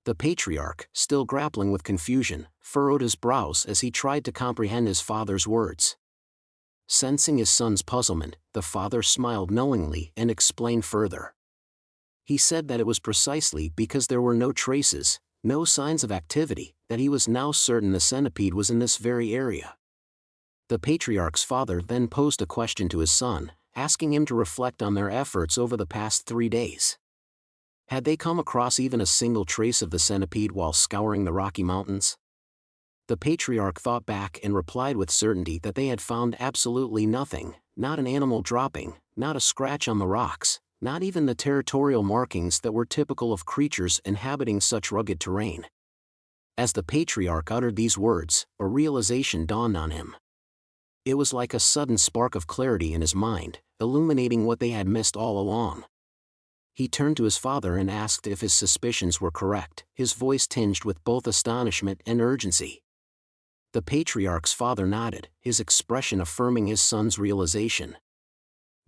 The patriarch, still grappling with confusion, furrowed his brows as he tried to comprehend his father's words. Sensing his son's puzzlement, the father smiled knowingly and explained further. He said that it was precisely because there were no traces, no signs of activity, that he was now certain the centipede was in this very area. The patriarch's father then posed a question to his son, asking him to reflect on their efforts over the past 3 days. Had they come across even a single trace of the centipede while scouring the Rocky Mountains? The patriarch thought back and replied with certainty that they had found absolutely nothing, not an animal dropping, not a scratch on the rocks, not even the territorial markings that were typical of creatures inhabiting such rugged terrain. As the patriarch uttered these words, a realization dawned on him. It was like a sudden spark of clarity in his mind, illuminating what they had missed all along. He turned to his father and asked if his suspicions were correct, his voice tinged with both astonishment and urgency. The patriarch's father nodded, his expression affirming his son's realization.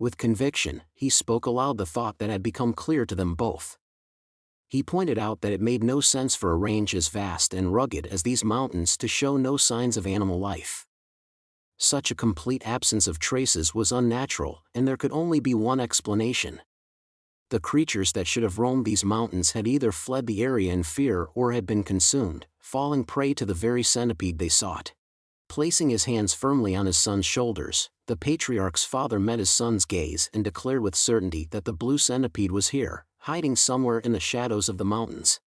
With conviction, he spoke aloud the thought that had become clear to them both. He pointed out that it made no sense for a range as vast and rugged as these mountains to show no signs of animal life. Such a complete absence of traces was unnatural, and there could only be one explanation. The creatures that should have roamed these mountains had either fled the area in fear or had been consumed, falling prey to the very centipede they sought. Placing his hands firmly on his son's shoulders, the patriarch's father met his son's gaze and declared with certainty that the blue centipede was here, hiding somewhere in the shadows of the mountains.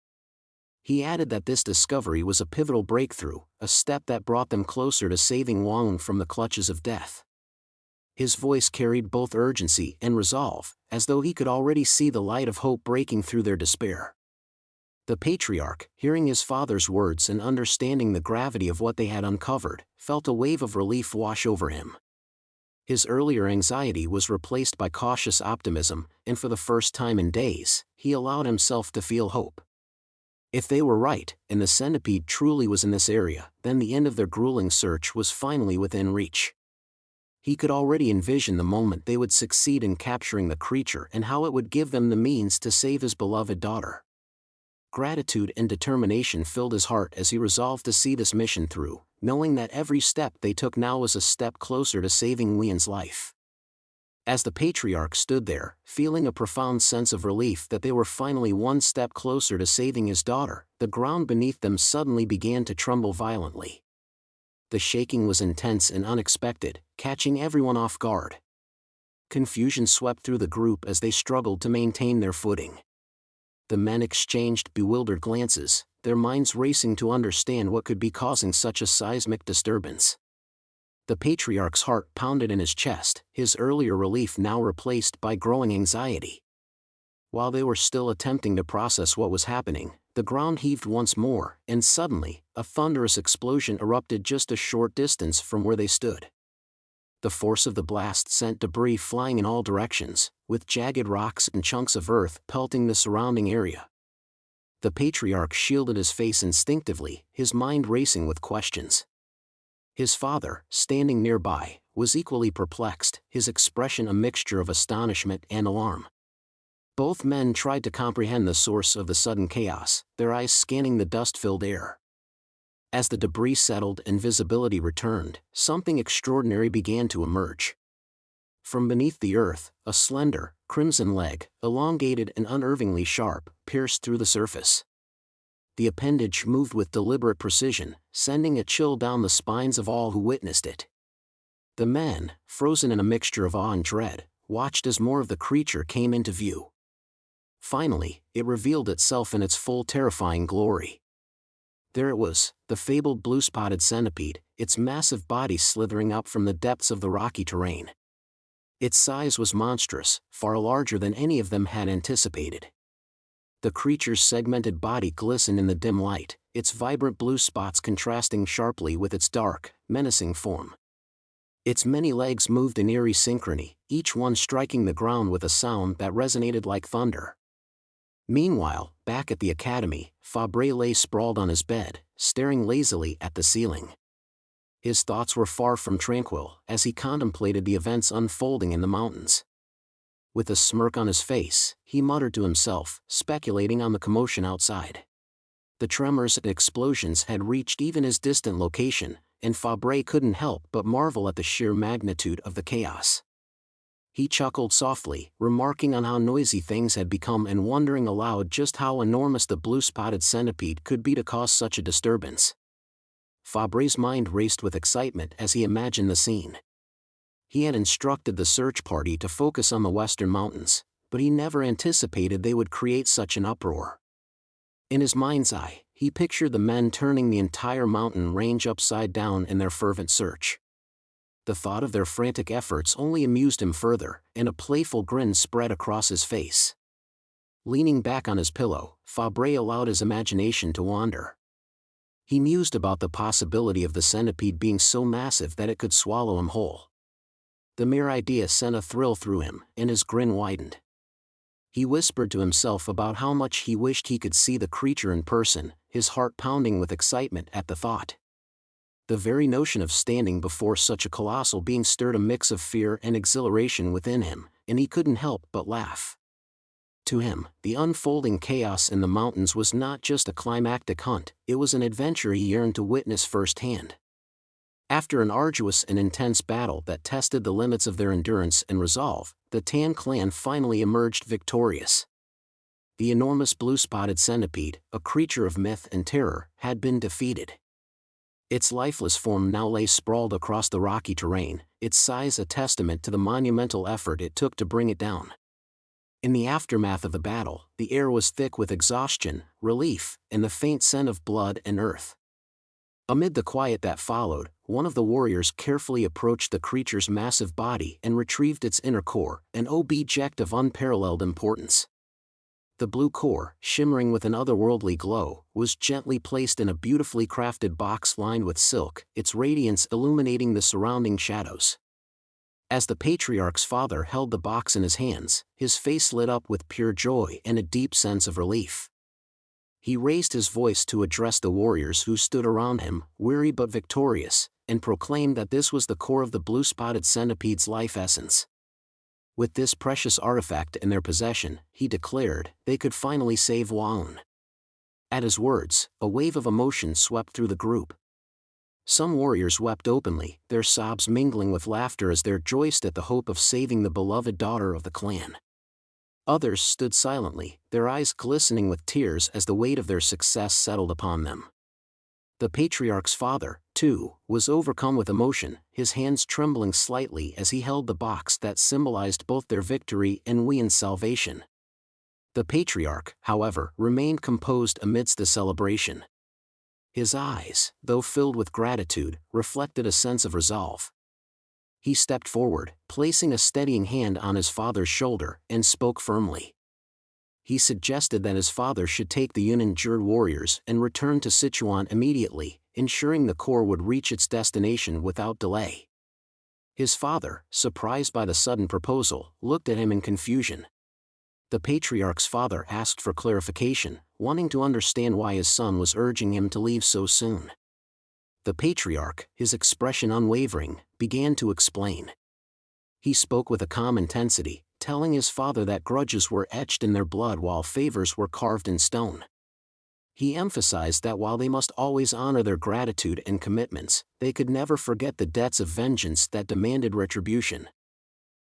He added that this discovery was a pivotal breakthrough, a step that brought them closer to saving Waun from the clutches of death. His voice carried both urgency and resolve, as though he could already see the light of hope breaking through their despair. The patriarch, hearing his father's words and understanding the gravity of what they had uncovered, felt a wave of relief wash over him. His earlier anxiety was replaced by cautious optimism, and for the first time in days, he allowed himself to feel hope. If they were right, and the centipede truly was in this area, then the end of their grueling search was finally within reach. He could already envision the moment they would succeed in capturing the creature and how it would give them the means to save his beloved daughter. Gratitude and determination filled his heart as he resolved to see this mission through, knowing that every step they took now was a step closer to saving Waun's life. As the patriarch stood there, feeling a profound sense of relief that they were finally one step closer to saving his daughter, the ground beneath them suddenly began to tremble violently. The shaking was intense and unexpected, catching everyone off guard. Confusion swept through the group as they struggled to maintain their footing. The men exchanged bewildered glances, their minds racing to understand what could be causing such a seismic disturbance. The patriarch's heart pounded in his chest, his earlier relief now replaced by growing anxiety. While they were still attempting to process what was happening, the ground heaved once more, and suddenly, a thunderous explosion erupted just a short distance from where they stood. The force of the blast sent debris flying in all directions, with jagged rocks and chunks of earth pelting the surrounding area. The patriarch shielded his face instinctively, his mind racing with questions. His father, standing nearby, was equally perplexed, his expression a mixture of astonishment and alarm. Both men tried to comprehend the source of the sudden chaos, their eyes scanning the dust-filled air. As the debris settled and visibility returned, something extraordinary began to emerge. From beneath the earth, a slender, crimson leg, elongated and unnervingly sharp, pierced through the surface. The appendage moved with deliberate precision, sending a chill down the spines of all who witnessed it. The men, frozen in a mixture of awe and dread, watched as more of the creature came into view. Finally, it revealed itself in its full terrifying glory. There it was, the fabled blue-spotted centipede, its massive body slithering up from the depths of the rocky terrain. Its size was monstrous, far larger than any of them had anticipated. The creature's segmented body glistened in the dim light, its vibrant blue spots contrasting sharply with its dark, menacing form. Its many legs moved in eerie synchrony, each one striking the ground with a sound that resonated like thunder. Meanwhile, back at the academy, Fabre lay sprawled on his bed, staring lazily at the ceiling. His thoughts were far from tranquil as he contemplated the events unfolding in the mountains. With a smirk on his face, he muttered to himself, speculating on the commotion outside. The tremors and explosions had reached even his distant location, and Fabre couldn't help but marvel at the sheer magnitude of the chaos. He chuckled softly, remarking on how noisy things had become and wondering aloud just how enormous the blue-spotted centipede could be to cause such a disturbance. Fabre's mind raced with excitement as he imagined the scene. He had instructed the search party to focus on the western mountains, but he never anticipated they would create such an uproar. In his mind's eye, he pictured the men turning the entire mountain range upside down in their fervent search. The thought of their frantic efforts only amused him further, and a playful grin spread across his face. Leaning back on his pillow, Fabre allowed his imagination to wander. He mused about the possibility of the centipede being so massive that it could swallow him whole. The mere idea sent a thrill through him, and his grin widened. He whispered to himself about how much he wished he could see the creature in person, his heart pounding with excitement at the thought. The very notion of standing before such a colossal being stirred a mix of fear and exhilaration within him, and he couldn't help but laugh. To him, the unfolding chaos in the mountains was not just a climactic hunt, it was an adventure he yearned to witness firsthand. After an arduous and intense battle that tested the limits of their endurance and resolve, the Tang clan finally emerged victorious. The enormous blue-spotted centipede, a creature of myth and terror, had been defeated. Its lifeless form now lay sprawled across the rocky terrain, its size a testament to the monumental effort it took to bring it down. In the aftermath of the battle, the air was thick with exhaustion, relief, and the faint scent of blood and earth. Amid the quiet that followed, one of the warriors carefully approached the creature's massive body and retrieved its inner core, an object of unparalleled importance. The blue core, shimmering with an otherworldly glow, was gently placed in a beautifully crafted box lined with silk, its radiance illuminating the surrounding shadows. As the patriarch's father held the box in his hands, his face lit up with pure joy and a deep sense of relief. He raised his voice to address the warriors who stood around him, weary but victorious, and proclaimed that this was the core of the blue-spotted centipede's life essence. With this precious artifact in their possession, he declared, they could finally save Waun. At his words, a wave of emotion swept through the group. Some warriors wept openly, their sobs mingling with laughter as they rejoiced at the hope of saving the beloved daughter of the clan. Others stood silently, their eyes glistening with tears as the weight of their success settled upon them. The patriarch's father, too, was overcome with emotion, his hands trembling slightly as he held the box that symbolized both their victory and Wian's salvation. The patriarch, however, remained composed amidst the celebration. His eyes, though filled with gratitude, reflected a sense of resolve. He stepped forward, placing a steadying hand on his father's shoulder, and spoke firmly. He suggested that his father should take the uninjured warriors and return to Sichuan immediately, ensuring the corps would reach its destination without delay. His father, surprised by the sudden proposal, looked at him in confusion. The patriarch's father asked for clarification, wanting to understand why his son was urging him to leave so soon. The patriarch, his expression unwavering, began to explain. He spoke with a calm intensity, telling his father that grudges were etched in their blood while favors were carved in stone. He emphasized that while they must always honor their gratitude and commitments, they could never forget the debts of vengeance that demanded retribution.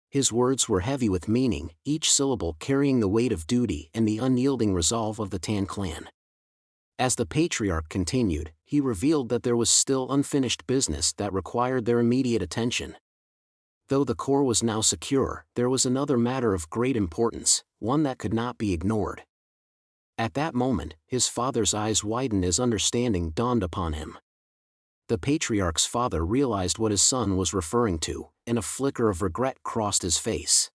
His words were heavy with meaning, each syllable carrying the weight of duty and the unyielding resolve of the Tang clan. As the patriarch continued, he revealed that there was still unfinished business that required their immediate attention. Though the core was now secure, there was another matter of great importance, one that could not be ignored. At that moment, his father's eyes widened as understanding dawned upon him. The patriarch's father realized what his son was referring to, and a flicker of regret crossed his face.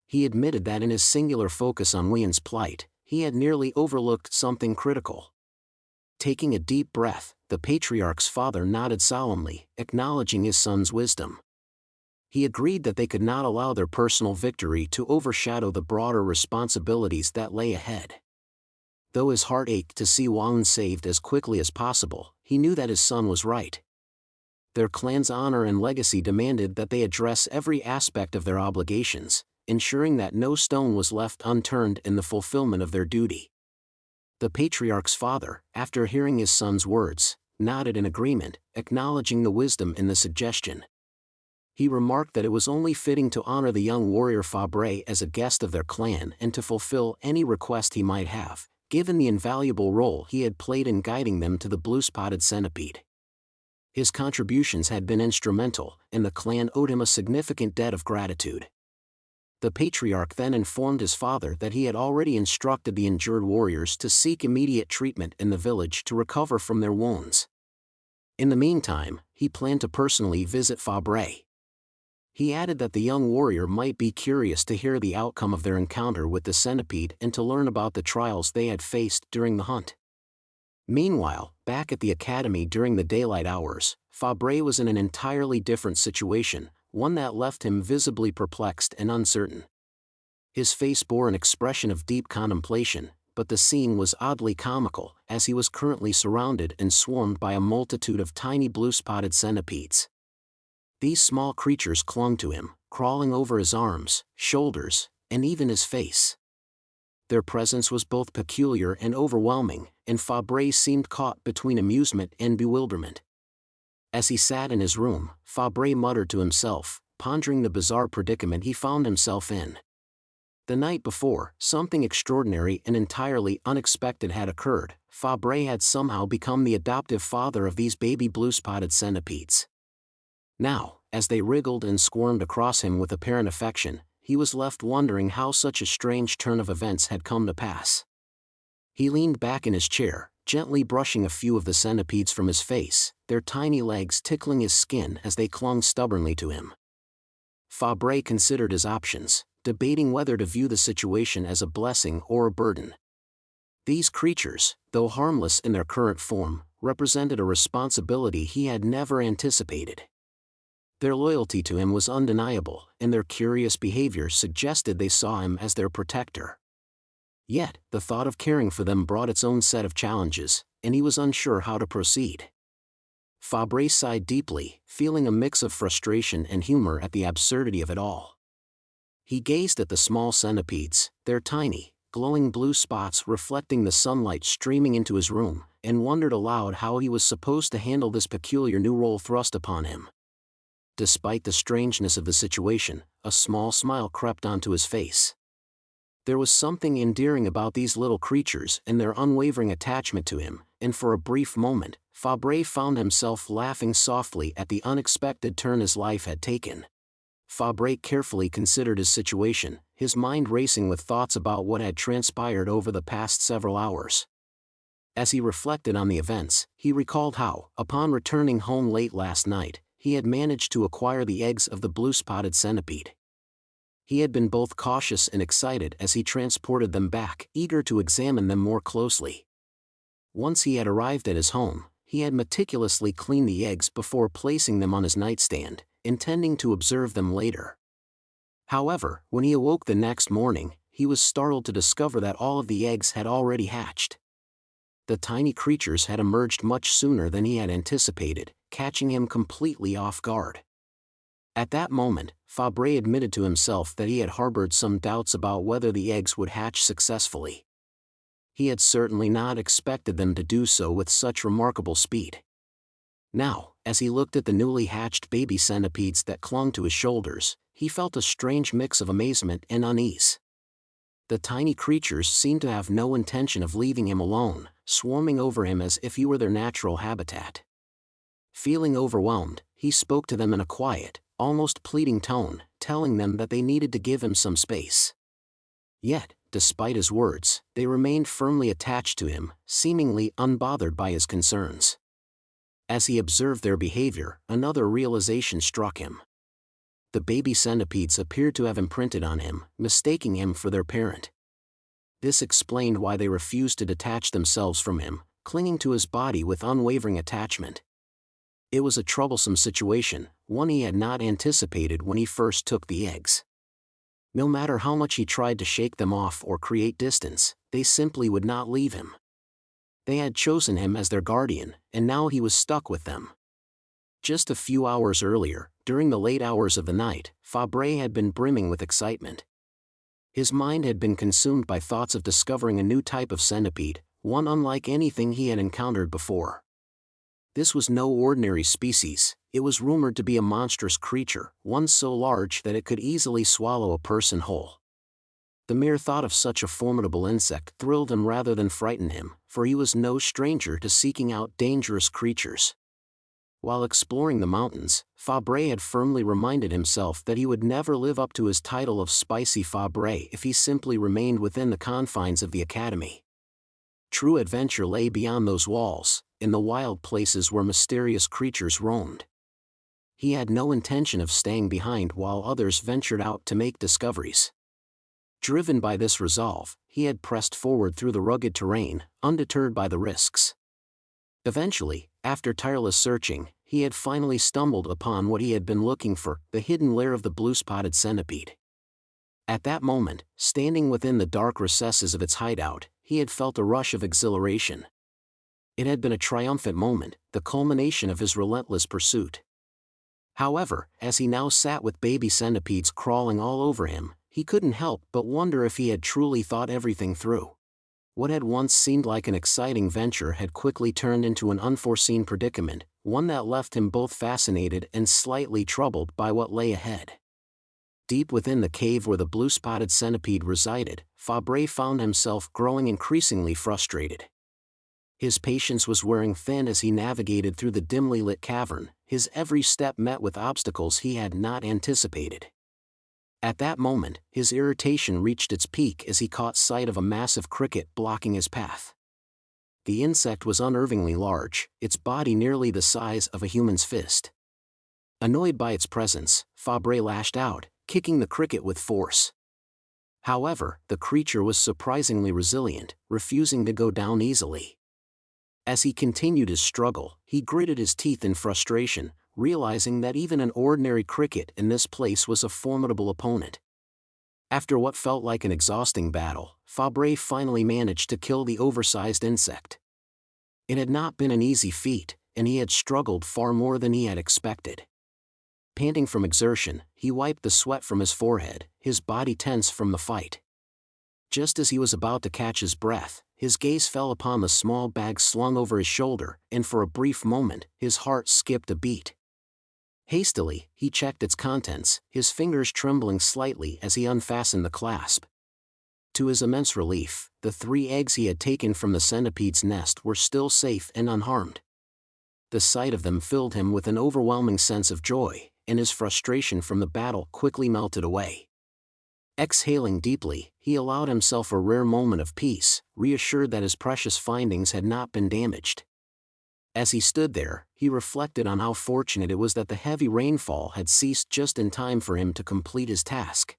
He admitted that in his singular focus on Wian's plight, he had nearly overlooked something critical. Taking a deep breath, the patriarch's father nodded solemnly, acknowledging his son's wisdom. He agreed that they could not allow their personal victory to overshadow the broader responsibilities that lay ahead. Though his heart ached to see Wang saved as quickly as possible, he knew that his son was right. Their clan's honor and legacy demanded that they address every aspect of their obligations, ensuring that no stone was left unturned in the fulfillment of their duty. The patriarch's father, after hearing his son's words, nodded in agreement, acknowledging the wisdom in the suggestion. He remarked that it was only fitting to honor the young warrior Fabre as a guest of their clan and to fulfill any request he might have, given the invaluable role he had played in guiding them to the blue-spotted centipede. His contributions had been instrumental, and the clan owed him a significant debt of gratitude. The patriarch then informed his father that he had already instructed the injured warriors to seek immediate treatment in the village to recover from their wounds. In the meantime, he planned to personally visit Fabre. He added that the young warrior might be curious to hear the outcome of their encounter with the centipede and to learn about the trials they had faced during the hunt. Meanwhile, back at the academy during the daylight hours, Fabre was in an entirely different situation, one that left him visibly perplexed and uncertain. His face bore an expression of deep contemplation, but the scene was oddly comical, as he was currently surrounded and swarmed by a multitude of tiny blue-spotted centipedes. These small creatures clung to him, crawling over his arms, shoulders, and even his face. Their presence was both peculiar and overwhelming, and Fabre seemed caught between amusement and bewilderment. As he sat in his room, Fabre muttered to himself, pondering the bizarre predicament he found himself in. The night before, something extraordinary and entirely unexpected had occurred. Fabre had somehow become the adoptive father of these baby blue-spotted centipedes. Now, as they wriggled and squirmed across him with apparent affection, he was left wondering how such a strange turn of events had come to pass. He leaned back in his chair, gently brushing a few of the centipedes from his face, their tiny legs tickling his skin as they clung stubbornly to him. Fabre considered his options, debating whether to view the situation as a blessing or a burden. These creatures, though harmless in their current form, represented a responsibility he had never anticipated. Their loyalty to him was undeniable, and their curious behavior suggested they saw him as their protector. Yet, the thought of caring for them brought its own set of challenges, and he was unsure how to proceed. Fabre sighed deeply, feeling a mix of frustration and humor at the absurdity of it all. He gazed at the small centipedes, their tiny, glowing blue spots reflecting the sunlight streaming into his room, and wondered aloud how he was supposed to handle this peculiar new role thrust upon him. Despite the strangeness of the situation, a small smile crept onto his face. There was something endearing about these little creatures and their unwavering attachment to him, and for a brief moment, Fabre found himself laughing softly at the unexpected turn his life had taken. Fabre carefully considered his situation, his mind racing with thoughts about what had transpired over the past several hours. As he reflected on the events, he recalled how, upon returning home late last night, he had managed to acquire the eggs of the blue-spotted centipede. He had been both cautious and excited as he transported them back, eager to examine them more closely. Once he had arrived at his home, he had meticulously cleaned the eggs before placing them on his nightstand, intending to observe them later. However, when he awoke the next morning, he was startled to discover that all of the eggs had already hatched. The tiny creatures had emerged much sooner than he had anticipated, catching him completely off guard. At that moment, Fabre admitted to himself that he had harbored some doubts about whether the eggs would hatch successfully. He had certainly not expected them to do so with such remarkable speed. Now, as he looked at the newly hatched baby centipedes that clung to his shoulders, he felt a strange mix of amazement and unease. The tiny creatures seemed to have no intention of leaving him alone, swarming over him as if he were their natural habitat. Feeling overwhelmed, he spoke to them in a quiet, almost pleading tone, telling them that they needed to give him some space. Yet, despite his words, they remained firmly attached to him, seemingly unbothered by his concerns. As he observed their behavior, another realization struck him. The baby centipedes appeared to have imprinted on him, mistaking him for their parent. This explained why they refused to detach themselves from him, clinging to his body with unwavering attachment. It was a troublesome situation, one he had not anticipated when he first took the eggs. No matter how much he tried to shake them off or create distance, they simply would not leave him. They had chosen him as their guardian, and now he was stuck with them. Just a few hours earlier, during the late hours of the night, Fabre had been brimming with excitement. His mind had been consumed by thoughts of discovering a new type of centipede, one unlike anything he had encountered before. This was no ordinary species, it was rumored to be a monstrous creature, one so large that it could easily swallow a person whole. The mere thought of such a formidable insect thrilled him rather than frightened him, for he was no stranger to seeking out dangerous creatures. While exploring the mountains, Fabre had firmly reminded himself that he would never live up to his title of Spicy Fabre if he simply remained within the confines of the academy. True adventure lay beyond those walls, in the wild places where mysterious creatures roamed. He had no intention of staying behind while others ventured out to make discoveries. Driven by this resolve, he had pressed forward through the rugged terrain, undeterred by the risks. Eventually, after tireless searching, he had finally stumbled upon what he had been looking for, the hidden lair of the blue-spotted centipede. At that moment, standing within the dark recesses of its hideout, he had felt a rush of exhilaration. It had been a triumphant moment, the culmination of his relentless pursuit. However, as he now sat with baby centipedes crawling all over him, he couldn't help but wonder if he had truly thought everything through. What had once seemed like an exciting venture had quickly turned into an unforeseen predicament, one that left him both fascinated and slightly troubled by what lay ahead. Deep within the cave where the blue-spotted centipede resided, Fabre found himself growing increasingly frustrated. His patience was wearing thin as he navigated through the dimly lit cavern, his every step met with obstacles he had not anticipated. At that moment, his irritation reached its peak as he caught sight of a massive cricket blocking his path. The insect was unnervingly large, its body nearly the size of a human's fist. Annoyed by its presence, Fabre lashed out, kicking the cricket with force. However, the creature was surprisingly resilient, refusing to go down easily. As he continued his struggle, he gritted his teeth in frustration, realizing that even an ordinary cricket in this place was a formidable opponent. After what felt like an exhausting battle, Fabre finally managed to kill the oversized insect. It had not been an easy feat, and he had struggled far more than he had expected. Panting from exertion, he wiped the sweat from his forehead, his body tense from the fight. Just as he was about to catch his breath, his gaze fell upon the small bag slung over his shoulder, and for a brief moment, his heart skipped a beat. Hastily, he checked its contents, his fingers trembling slightly as he unfastened the clasp. To his immense relief, the 3 eggs he had taken from the centipede's nest were still safe and unharmed. The sight of them filled him with an overwhelming sense of joy, and his frustration from the battle quickly melted away. Exhaling deeply, he allowed himself a rare moment of peace, reassured that his precious findings had not been damaged. As he stood there, he reflected on how fortunate it was that the heavy rainfall had ceased just in time for him to complete his task.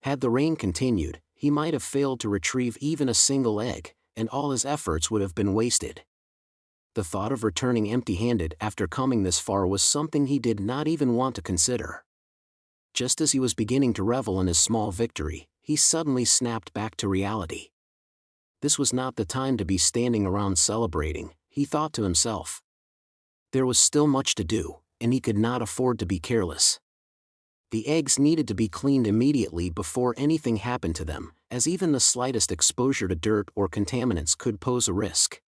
Had the rain continued, he might have failed to retrieve even a single egg, and all his efforts would have been wasted. The thought of returning empty-handed after coming this far was something he did not even want to consider. Just as he was beginning to revel in his small victory, he suddenly snapped back to reality. This was not the time to be standing around celebrating, he thought to himself. There was still much to do, and he could not afford to be careless. The eggs needed to be cleaned immediately before anything happened to them, as even the slightest exposure to dirt or contaminants could pose a risk.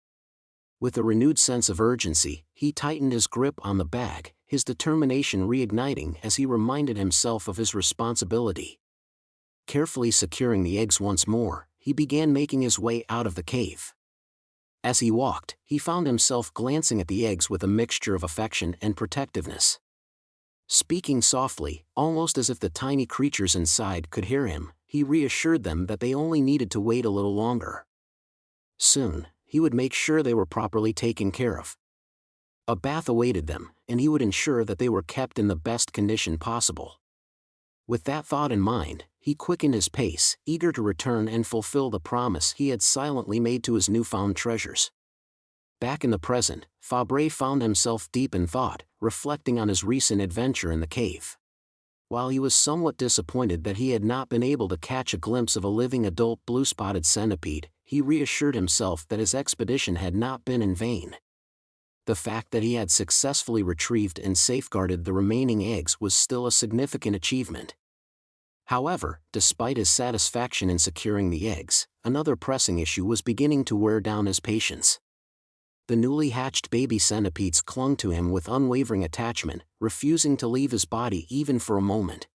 With a renewed sense of urgency, he tightened his grip on the bag, his determination reigniting as he reminded himself of his responsibility. Carefully securing the eggs once more, he began making his way out of the cave. As he walked, he found himself glancing at the eggs with a mixture of affection and protectiveness. Speaking softly, almost as if the tiny creatures inside could hear him, he reassured them that they only needed to wait a little longer. Soon, he would make sure they were properly taken care of. A bath awaited them, and he would ensure that they were kept in the best condition possible. With that thought in mind, he quickened his pace, eager to return and fulfill the promise he had silently made to his newfound treasures. Back in the present, Fabre found himself deep in thought, reflecting on his recent adventure in the cave. While he was somewhat disappointed that he had not been able to catch a glimpse of a living adult blue-spotted centipede, he reassured himself that his expedition had not been in vain. The fact that he had successfully retrieved and safeguarded the remaining eggs was still a significant achievement. However, despite his satisfaction in securing the eggs, another pressing issue was beginning to wear down his patience. The newly hatched baby centipedes clung to him with unwavering attachment, refusing to leave his body even for a moment.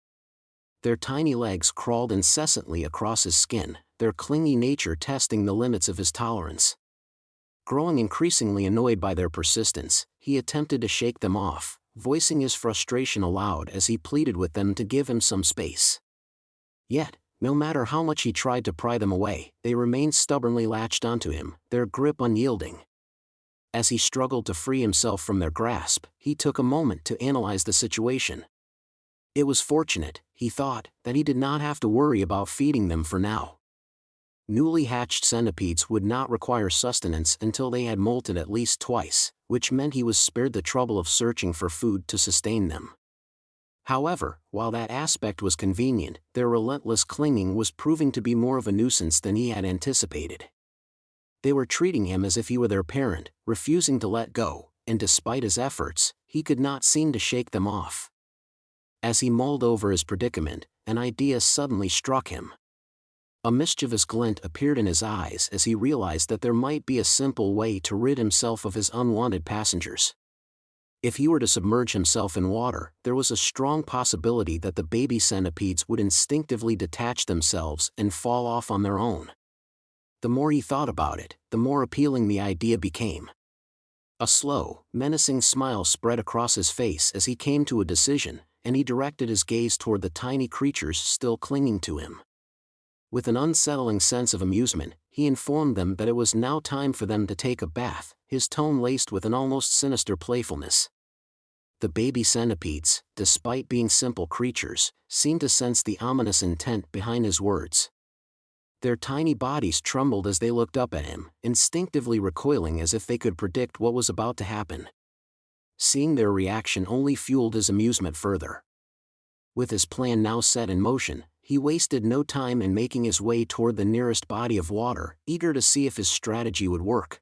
Their tiny legs crawled incessantly across his skin, their clingy nature testing the limits of his tolerance. Growing increasingly annoyed by their persistence, he attempted to shake them off, voicing his frustration aloud as he pleaded with them to give him some space. Yet, no matter how much he tried to pry them away, they remained stubbornly latched onto him, their grip unyielding. As he struggled to free himself from their grasp, he took a moment to analyze the situation. It was fortunate, he thought, that he did not have to worry about feeding them for now. Newly hatched centipedes would not require sustenance until they had molted at least twice, which meant he was spared the trouble of searching for food to sustain them. However, while that aspect was convenient, their relentless clinging was proving to be more of a nuisance than he had anticipated. They were treating him as if he were their parent, refusing to let go, and despite his efforts, he could not seem to shake them off. As he mulled over his predicament, an idea suddenly struck him. A mischievous glint appeared in his eyes as he realized that there might be a simple way to rid himself of his unwanted passengers. If he were to submerge himself in water, there was a strong possibility that the baby centipedes would instinctively detach themselves and fall off on their own. The more he thought about it, the more appealing the idea became. A slow, menacing smile spread across his face as he came to a decision, and he directed his gaze toward the tiny creatures still clinging to him. With an unsettling sense of amusement, he informed them that it was now time for them to take a bath, his tone laced with an almost sinister playfulness. The baby centipedes, despite being simple creatures, seemed to sense the ominous intent behind his words. Their tiny bodies trembled as they looked up at him, instinctively recoiling as if they could predict what was about to happen. Seeing their reaction only fueled his amusement further. With his plan now set in motion, he wasted no time in making his way toward the nearest body of water, eager to see if his strategy would work.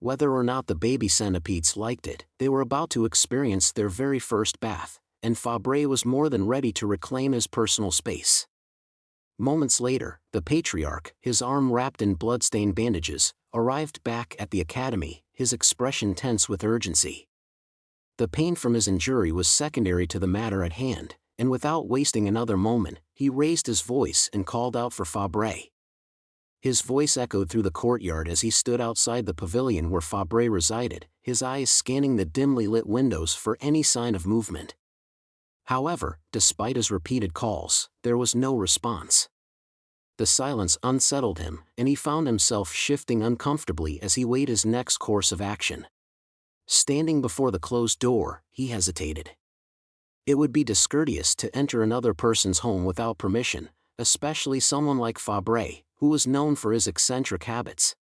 Whether or not the baby centipedes liked it, they were about to experience their very first bath, and Fabre was more than ready to reclaim his personal space. Moments later, the patriarch, his arm wrapped in blood-stained bandages, arrived back at the academy, his expression tense with urgency. The pain from his injury was secondary to the matter at hand, and without wasting another moment, he raised his voice and called out for Fabre. His voice echoed through the courtyard as he stood outside the pavilion where Fabre resided, his eyes scanning the dimly lit windows for any sign of movement. However, despite his repeated calls, there was no response. The silence unsettled him, and he found himself shifting uncomfortably as he weighed his next course of action. Standing before the closed door, he hesitated. It would be discourteous to enter another person's home without permission, especially someone like Fabre, who was known for his eccentric habits.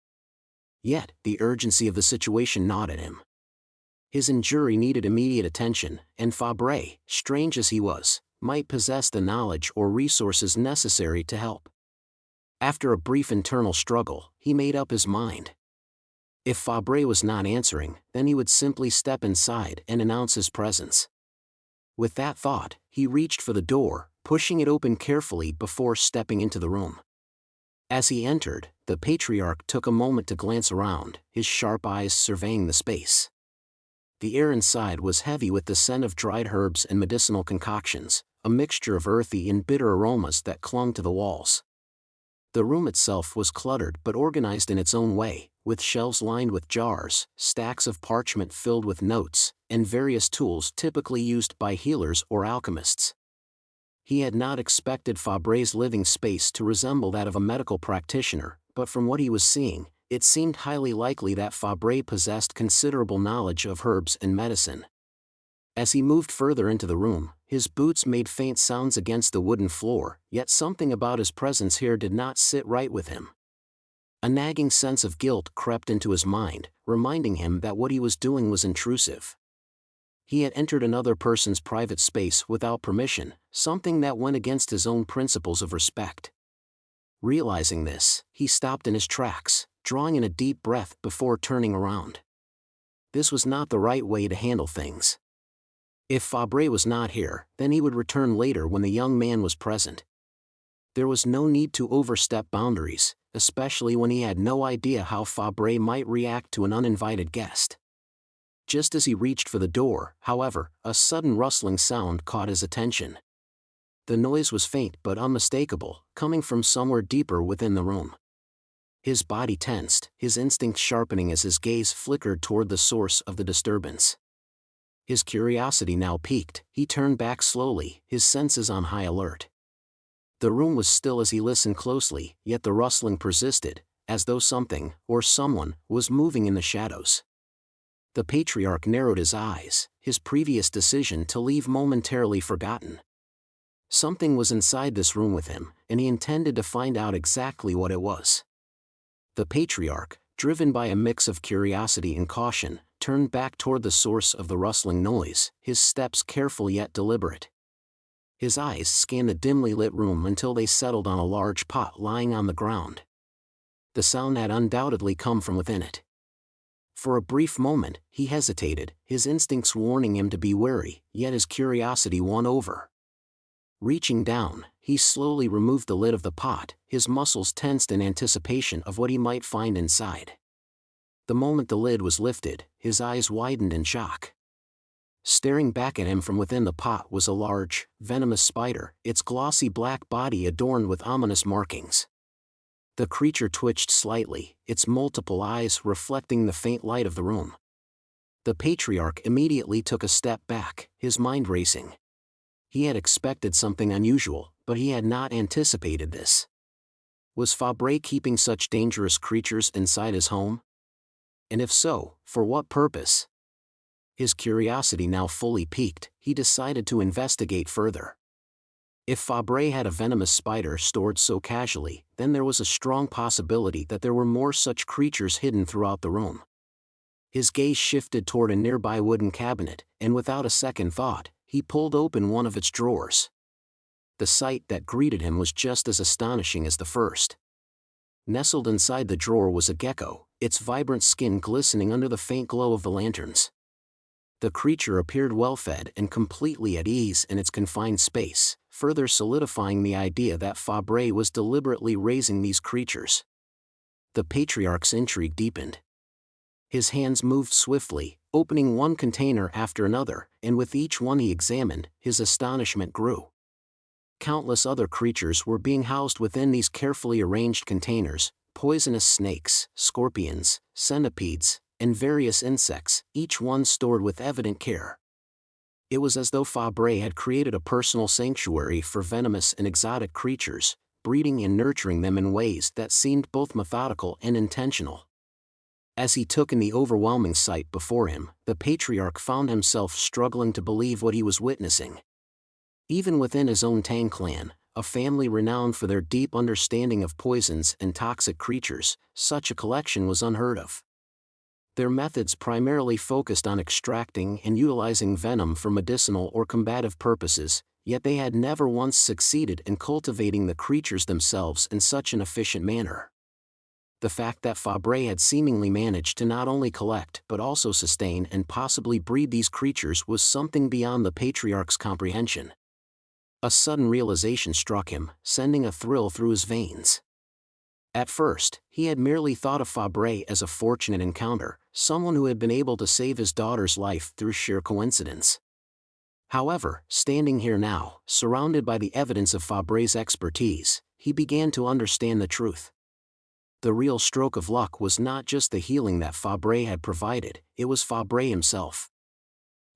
Yet, the urgency of the situation gnawed at him. His injury needed immediate attention, and Fabre, strange as he was, might possess the knowledge or resources necessary to help. After a brief internal struggle, he made up his mind. If Fabre was not answering, then he would simply step inside and announce his presence. With that thought, he reached for the door, pushing it open carefully before stepping into the room. As he entered, the patriarch took a moment to glance around, his sharp eyes surveying the space. The air inside was heavy with the scent of dried herbs and medicinal concoctions, a mixture of earthy and bitter aromas that clung to the walls. The room itself was cluttered but organized in its own way, with shelves lined with jars, stacks of parchment filled with notes, and various tools typically used by healers or alchemists. He had not expected Fabre's living space to resemble that of a medical practitioner, but from what he was seeing, it seemed highly likely that Fabre possessed considerable knowledge of herbs and medicine. As he moved further into the room, his boots made faint sounds against the wooden floor, yet something about his presence here did not sit right with him. A nagging sense of guilt crept into his mind, reminding him that what he was doing was intrusive. He had entered another person's private space without permission, something that went against his own principles of respect. Realizing this, he stopped in his tracks, drawing in a deep breath before turning around. This was not the right way to handle things. If Fabre was not here, then he would return later when the young man was present. There was no need to overstep boundaries, especially when he had no idea how Fabre might react to an uninvited guest. Just as he reached for the door, however, a sudden rustling sound caught his attention. The noise was faint but unmistakable, coming from somewhere deeper within the room. His body tensed, his instincts sharpening as his gaze flickered toward the source of the disturbance. His curiosity now piqued, he turned back slowly, his senses on high alert. The room was still as he listened closely, yet the rustling persisted, as though something, or someone, was moving in the shadows. The patriarch narrowed his eyes, his previous decision to leave momentarily forgotten. Something was inside this room with him, and he intended to find out exactly what it was. The patriarch, driven by a mix of curiosity and caution, turned back toward the source of the rustling noise, his steps careful yet deliberate. His eyes scanned the dimly lit room until they settled on a large pot lying on the ground. The sound had undoubtedly come from within it. For a brief moment, he hesitated, his instincts warning him to be wary, yet his curiosity won over. Reaching down, he slowly removed the lid of the pot, his muscles tensed in anticipation of what he might find inside. The moment the lid was lifted, his eyes widened in shock. Staring back at him from within the pot was a large, venomous spider, its glossy black body adorned with ominous markings. The creature twitched slightly, its multiple eyes reflecting the faint light of the room. The patriarch immediately took a step back, his mind racing. He had expected something unusual, but he had not anticipated this. Was Fabre keeping such dangerous creatures inside his home? And if so, for what purpose? His curiosity now fully piqued, he decided to investigate further. If Fabre had a venomous spider stored so casually, then there was a strong possibility that there were more such creatures hidden throughout the room. His gaze shifted toward a nearby wooden cabinet, and without a second thought, he pulled open one of its drawers. The sight that greeted him was just as astonishing as the first. Nestled inside the drawer was a gecko, its vibrant skin glistening under the faint glow of the lanterns. The creature appeared well-fed and completely at ease in its confined space, further solidifying the idea that Fabre was deliberately raising these creatures. The patriarch's intrigue deepened. His hands moved swiftly, opening one container after another, and with each one he examined, his astonishment grew. Countless other creatures were being housed within these carefully arranged containers: poisonous snakes, scorpions, centipedes, and various insects, each one stored with evident care. It was as though Fabre had created a personal sanctuary for venomous and exotic creatures, breeding and nurturing them in ways that seemed both methodical and intentional. As he took in the overwhelming sight before him, the patriarch found himself struggling to believe what he was witnessing. Even within his own Tang clan, a family renowned for their deep understanding of poisons and toxic creatures, such a collection was unheard of. Their methods primarily focused on extracting and utilizing venom for medicinal or combative purposes, yet they had never once succeeded in cultivating the creatures themselves in such an efficient manner. The fact that Fabre had seemingly managed to not only collect but also sustain and possibly breed these creatures was something beyond the patriarch's comprehension. A sudden realization struck him, sending a thrill through his veins. At first, he had merely thought of Fabre as a fortunate encounter, someone who had been able to save his daughter's life through sheer coincidence. However, standing here now, surrounded by the evidence of Fabre's expertise, he began to understand the truth. The real stroke of luck was not just the healing that Fabre had provided, it was Fabre himself.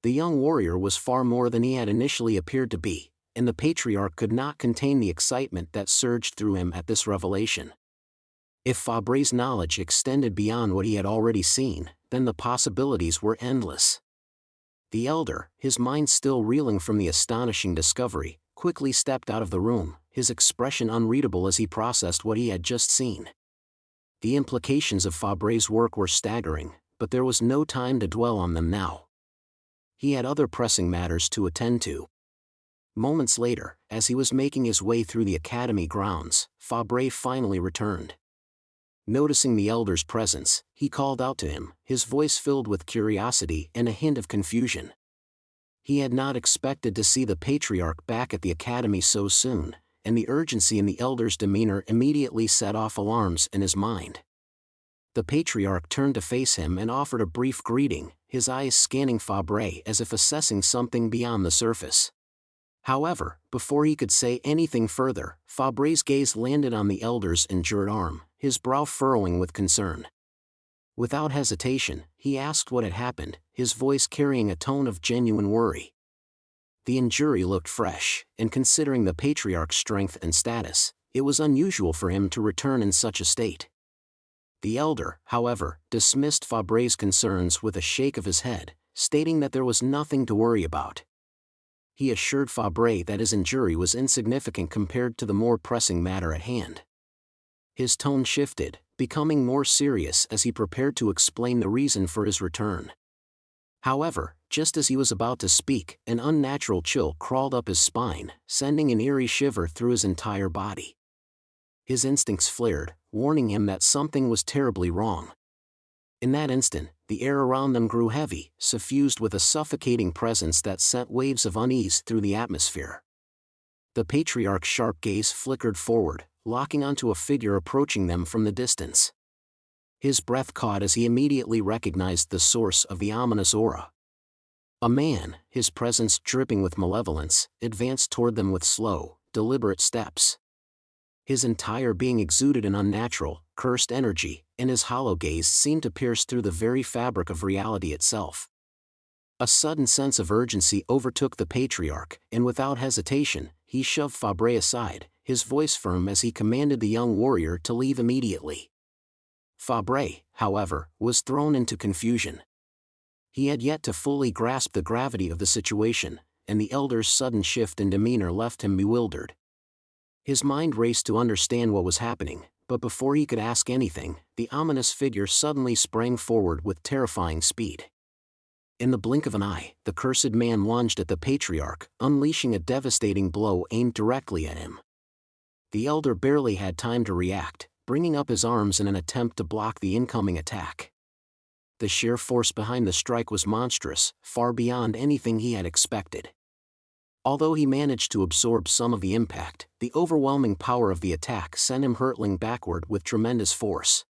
The young warrior was far more than he had initially appeared to be, and the patriarch could not contain the excitement that surged through him at this revelation. If Fabre's knowledge extended beyond what he had already seen, then the possibilities were endless. The elder, his mind still reeling from the astonishing discovery, quickly stepped out of the room, his expression unreadable as he processed what he had just seen. The implications of Fabre's work were staggering, but there was no time to dwell on them now. He had other pressing matters to attend to. Moments later, as he was making his way through the academy grounds, Fabre finally returned. Noticing the elder's presence, he called out to him, his voice filled with curiosity and a hint of confusion. He had not expected to see the patriarch back at the academy so soon, and the urgency in the elder's demeanor immediately set off alarms in his mind. The patriarch turned to face him and offered a brief greeting, his eyes scanning Fabre as if assessing something beyond the surface. However, before he could say anything further, Fabre's gaze landed on the elder's injured arm, his brow furrowing with concern. Without hesitation, he asked what had happened, his voice carrying a tone of genuine worry. The injury looked fresh, and considering the patriarch's strength and status, it was unusual for him to return in such a state. The elder, however, dismissed Fabre's concerns with a shake of his head, stating that there was nothing to worry about. He assured Fabre that his injury was insignificant compared to the more pressing matter at hand. His tone shifted, becoming more serious as he prepared to explain the reason for his return. However, just as he was about to speak, an unnatural chill crawled up his spine, sending an eerie shiver through his entire body. His instincts flared, warning him that something was terribly wrong. In that instant, the air around them grew heavy, suffused with a suffocating presence that sent waves of unease through the atmosphere. The patriarch's sharp gaze flickered forward, locking onto a figure approaching them from the distance. His breath caught as he immediately recognized the source of the ominous aura. A man, his presence dripping with malevolence, advanced toward them with slow, deliberate steps. His entire being exuded an unnatural, cursed energy, and his hollow gaze seemed to pierce through the very fabric of reality itself. A sudden sense of urgency overtook the patriarch, and without hesitation, he shoved Fabre aside, his voice firm as he commanded the young warrior to leave immediately. Fabre, however, was thrown into confusion. He had yet to fully grasp the gravity of the situation, and the elder's sudden shift in demeanor left him bewildered. His mind raced to understand what was happening, but before he could ask anything, the ominous figure suddenly sprang forward with terrifying speed. In the blink of an eye, the cursed man lunged at the patriarch, unleashing a devastating blow aimed directly at him. The elder barely had time to react, bringing up his arms in an attempt to block the incoming attack. The sheer force behind the strike was monstrous, far beyond anything he had expected. Although he managed to absorb some of the impact, the overwhelming power of the attack sent him hurtling backward with tremendous force.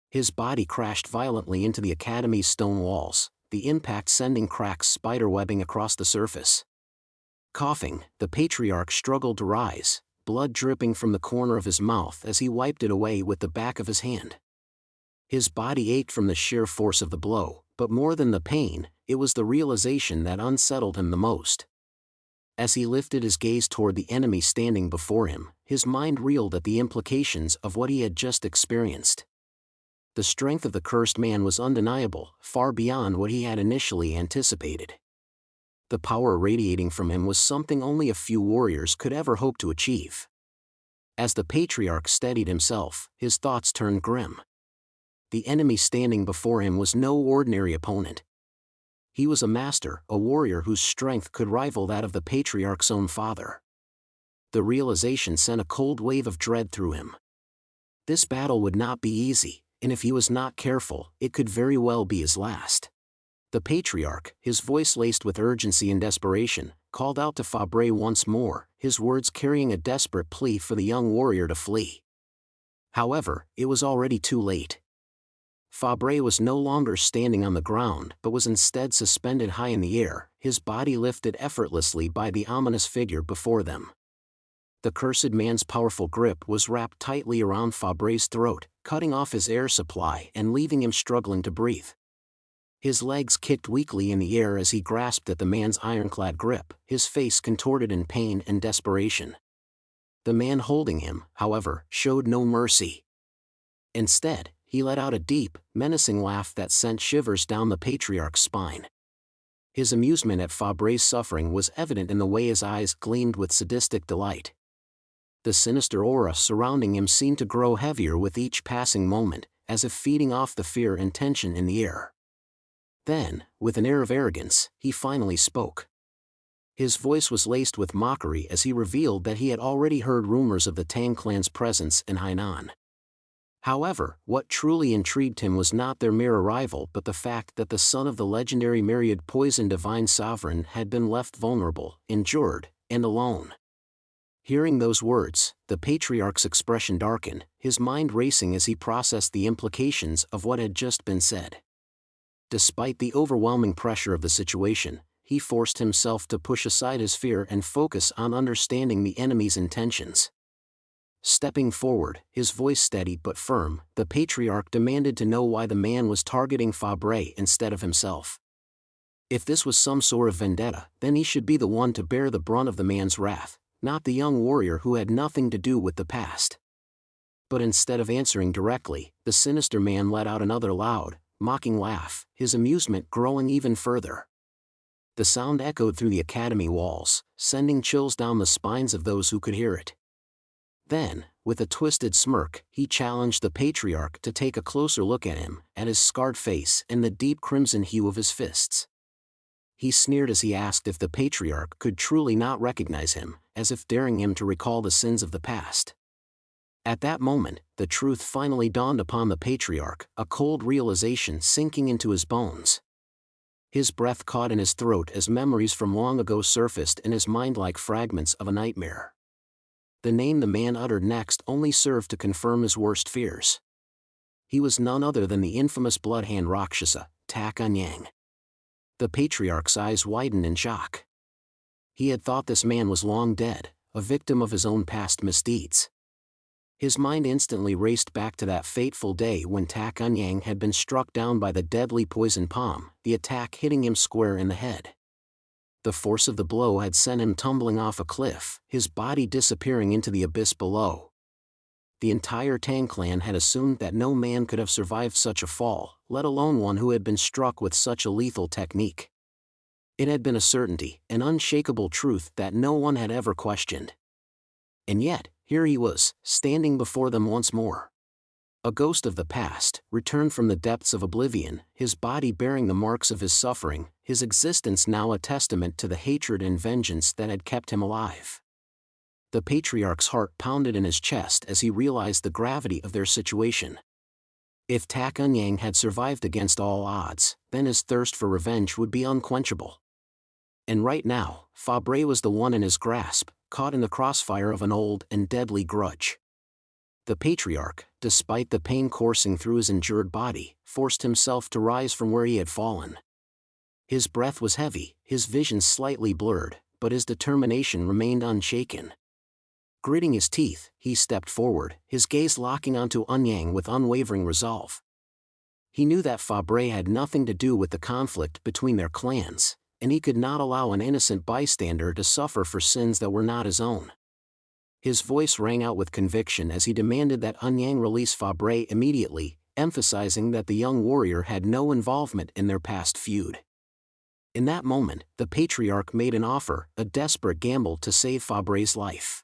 His body crashed violently into the academy's stone walls, the impact sending cracks spiderwebbing across the surface. Coughing, the patriarch struggled to rise, blood dripping from the corner of his mouth as he wiped it away with the back of his hand. His body ached from the sheer force of the blow, but more than the pain, it was the realization that unsettled him the most. As he lifted his gaze toward the enemy standing before him, his mind reeled at the implications of what he had just experienced. The strength of the cursed man was undeniable, far beyond what he had initially anticipated. The power radiating from him was something only a few warriors could ever hope to achieve. As the patriarch steadied himself, his thoughts turned grim. The enemy standing before him was no ordinary opponent. He was a master, a warrior whose strength could rival that of the patriarch's own father. The realization sent a cold wave of dread through him. This battle would not be easy, and if he was not careful, it could very well be his last. The patriarch, his voice laced with urgency and desperation, called out to Fabre once more, his words carrying a desperate plea for the young warrior to flee. However, it was already too late. Fabre was no longer standing on the ground but was instead suspended high in the air, his body lifted effortlessly by the ominous figure before them. The cursed man's powerful grip was wrapped tightly around Fabre's throat, cutting off his air supply and leaving him struggling to breathe. His legs kicked weakly in the air as he grasped at the man's ironclad grip, his face contorted in pain and desperation. The man holding him, however, showed no mercy. Instead, he let out a deep, menacing laugh that sent shivers down the patriarch's spine. His amusement at Fabre's suffering was evident in the way his eyes gleamed with sadistic delight. The sinister aura surrounding him seemed to grow heavier with each passing moment, as if feeding off the fear and tension in the air. Then, with an air of arrogance, he finally spoke. His voice was laced with mockery as he revealed that he had already heard rumors of the Tang clan's presence in Hainan. However, what truly intrigued him was not their mere arrival but the fact that the son of the legendary myriad poison divine sovereign had been left vulnerable, injured, and alone. Hearing those words, the patriarch's expression darkened, his mind racing as he processed the implications of what had just been said. Despite the overwhelming pressure of the situation, he forced himself to push aside his fear and focus on understanding the enemy's intentions. Stepping forward, his voice steady but firm, the patriarch demanded to know why the man was targeting Fabre instead of himself. If this was some sort of vendetta, then he should be the one to bear the brunt of the man's wrath, not the young warrior who had nothing to do with the past. But instead of answering directly, the sinister man let out another loud, mocking laugh, his amusement growing even further. The sound echoed through the academy walls, sending chills down the spines of those who could hear it. Then, with a twisted smirk, he challenged the patriarch to take a closer look at him, at his scarred face and the deep crimson hue of his fists. He sneered as he asked if the patriarch could truly not recognize him, as if daring him to recall the sins of the past. At that moment, the truth finally dawned upon the patriarch, a cold realization sinking into his bones. His breath caught in his throat as memories from long ago surfaced in his mind like fragments of a nightmare. The name the man uttered next only served to confirm his worst fears. He was none other than the infamous bloodhand Rakshasa, Tak Anyang. The patriarch's eyes widened in shock. He had thought this man was long dead, a victim of his own past misdeeds. His mind instantly raced back to that fateful day when Tak Anyang had been struck down by the deadly poison palm, the attack hitting him square in the head. The force of the blow had sent him tumbling off a cliff, his body disappearing into the abyss below. The entire Tang clan had assumed that no man could have survived such a fall, let alone one who had been struck with such a lethal technique. It had been a certainty, an unshakable truth that no one had ever questioned. And yet, here he was, standing before them once more. A ghost of the past, returned from the depths of oblivion, his body bearing the marks of his suffering, his existence now a testament to the hatred and vengeance that had kept him alive. The patriarch's heart pounded in his chest as he realized the gravity of their situation. If Tak Anyang had survived against all odds, then his thirst for revenge would be unquenchable. And right now, Fabre was the one in his grasp, caught in the crossfire of an old and deadly grudge. The patriarch, despite the pain coursing through his injured body, forced himself to rise from where he had fallen. His breath was heavy, his vision slightly blurred, but his determination remained unshaken. Gritting his teeth, he stepped forward, his gaze locking onto Anyang with unwavering resolve. He knew that Fabre had nothing to do with the conflict between their clans, and he could not allow an innocent bystander to suffer for sins that were not his own. His voice rang out with conviction as he demanded that Anyang release Fabre immediately, emphasizing that the young warrior had no involvement in their past feud. In that moment, the patriarch made an offer, a desperate gamble to save Fabre's life.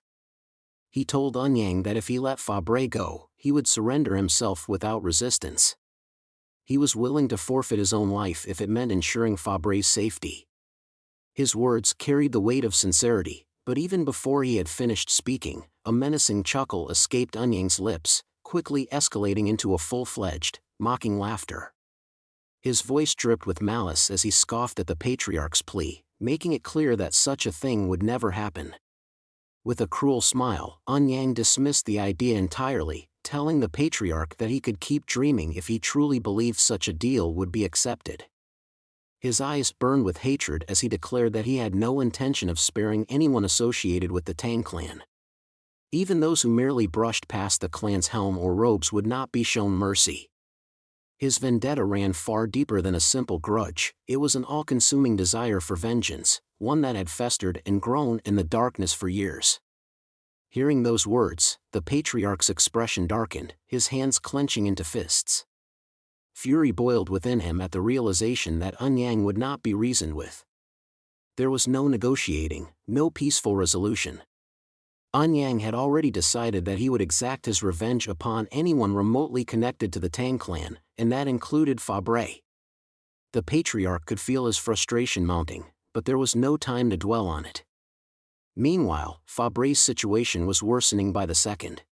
He told Anyang that if he let Fabre go, he would surrender himself without resistance. He was willing to forfeit his own life if it meant ensuring Fabre's safety. His words carried the weight of sincerity, but even before he had finished speaking, a menacing chuckle escaped Anyang's lips, quickly escalating into a full-fledged, mocking laughter. His voice dripped with malice as he scoffed at the patriarch's plea, making it clear that such a thing would never happen. With a cruel smile, Anyang dismissed the idea entirely, telling the patriarch that he could keep dreaming if he truly believed such a deal would be accepted. His eyes burned with hatred as he declared that he had no intention of sparing anyone associated with the Tang clan. Even those who merely brushed past the clan's helm or robes would not be shown mercy. His vendetta ran far deeper than a simple grudge. It was an all-consuming desire for vengeance, one that had festered and grown in the darkness for years. Hearing those words, the patriarch's expression darkened, his hands clenching into fists. Fury boiled within him at the realization that Anyang would not be reasoned with. There was no negotiating, no peaceful resolution. Anyang had already decided that he would exact his revenge upon anyone remotely connected to the Tang clan, and that included Fabre. The patriarch could feel his frustration mounting, but there was no time to dwell on it. Meanwhile, Fabre's situation was worsening by the second.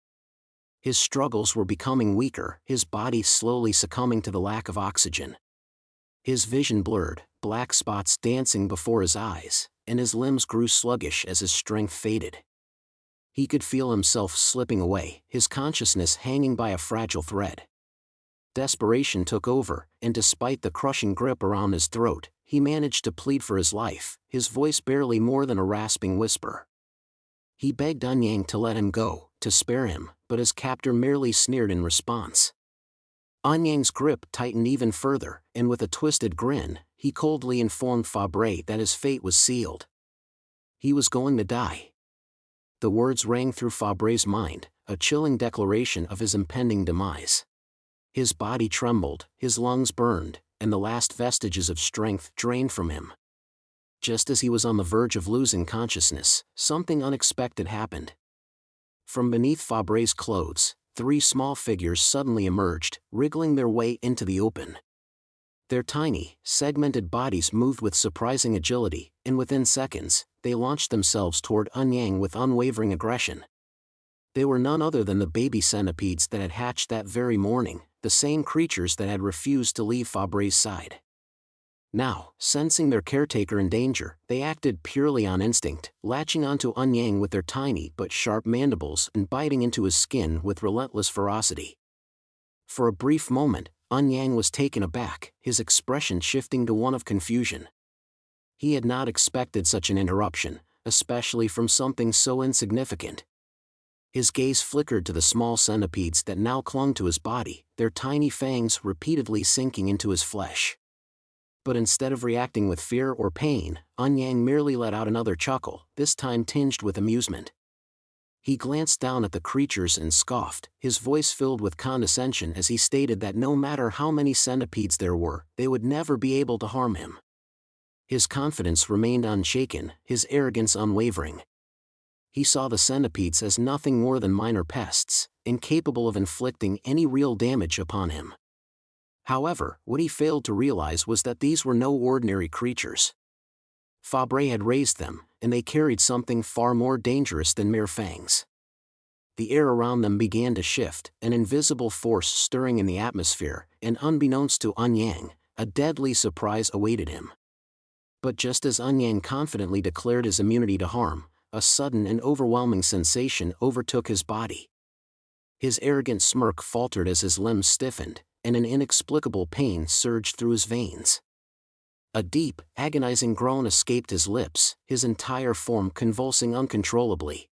His struggles were becoming weaker, his body slowly succumbing to the lack of oxygen. His vision blurred, black spots dancing before his eyes, and his limbs grew sluggish as his strength faded. He could feel himself slipping away, his consciousness hanging by a fragile thread. Desperation took over, and despite the crushing grip around his throat, he managed to plead for his life, his voice barely more than a rasping whisper. He begged Anyang to let him go, to spare him, but his captor merely sneered in response. Anyang's grip tightened even further, and with a twisted grin, he coldly informed Fabre that his fate was sealed. He was going to die. The words rang through Fabre's mind, a chilling declaration of his impending demise. His body trembled, his lungs burned, and the last vestiges of strength drained from him. Just as he was on the verge of losing consciousness, something unexpected happened. From beneath Fabre's clothes, 3 small figures suddenly emerged, wriggling their way into the open. Their tiny, segmented bodies moved with surprising agility, and within seconds, they launched themselves toward Anyang with unwavering aggression. They were none other than the baby centipedes that had hatched that very morning, the same creatures that had refused to leave Fabre's side. Now, sensing their caretaker in danger, they acted purely on instinct, latching onto Anyang with their tiny but sharp mandibles and biting into his skin with relentless ferocity. For a brief moment, Anyang was taken aback, his expression shifting to one of confusion. He had not expected such an interruption, especially from something so insignificant. His gaze flickered to the small centipedes that now clung to his body, their tiny fangs repeatedly sinking into his flesh. But instead of reacting with fear or pain, Anyang merely let out another chuckle, this time tinged with amusement. He glanced down at the creatures and scoffed, his voice filled with condescension as he stated that no matter how many centipedes there were, they would never be able to harm him. His confidence remained unshaken, his arrogance unwavering. He saw the centipedes as nothing more than minor pests, incapable of inflicting any real damage upon him. However, what he failed to realize was that these were no ordinary creatures. Fabre had raised them, and they carried something far more dangerous than mere fangs. The air around them began to shift, an invisible force stirring in the atmosphere, and unbeknownst to Anyang, a deadly surprise awaited him. But just as Anyang confidently declared his immunity to harm, a sudden and overwhelming sensation overtook his body. His arrogant smirk faltered as his limbs stiffened, and an inexplicable pain surged through his veins. A deep, agonizing groan escaped his lips, his entire form convulsing uncontrollably.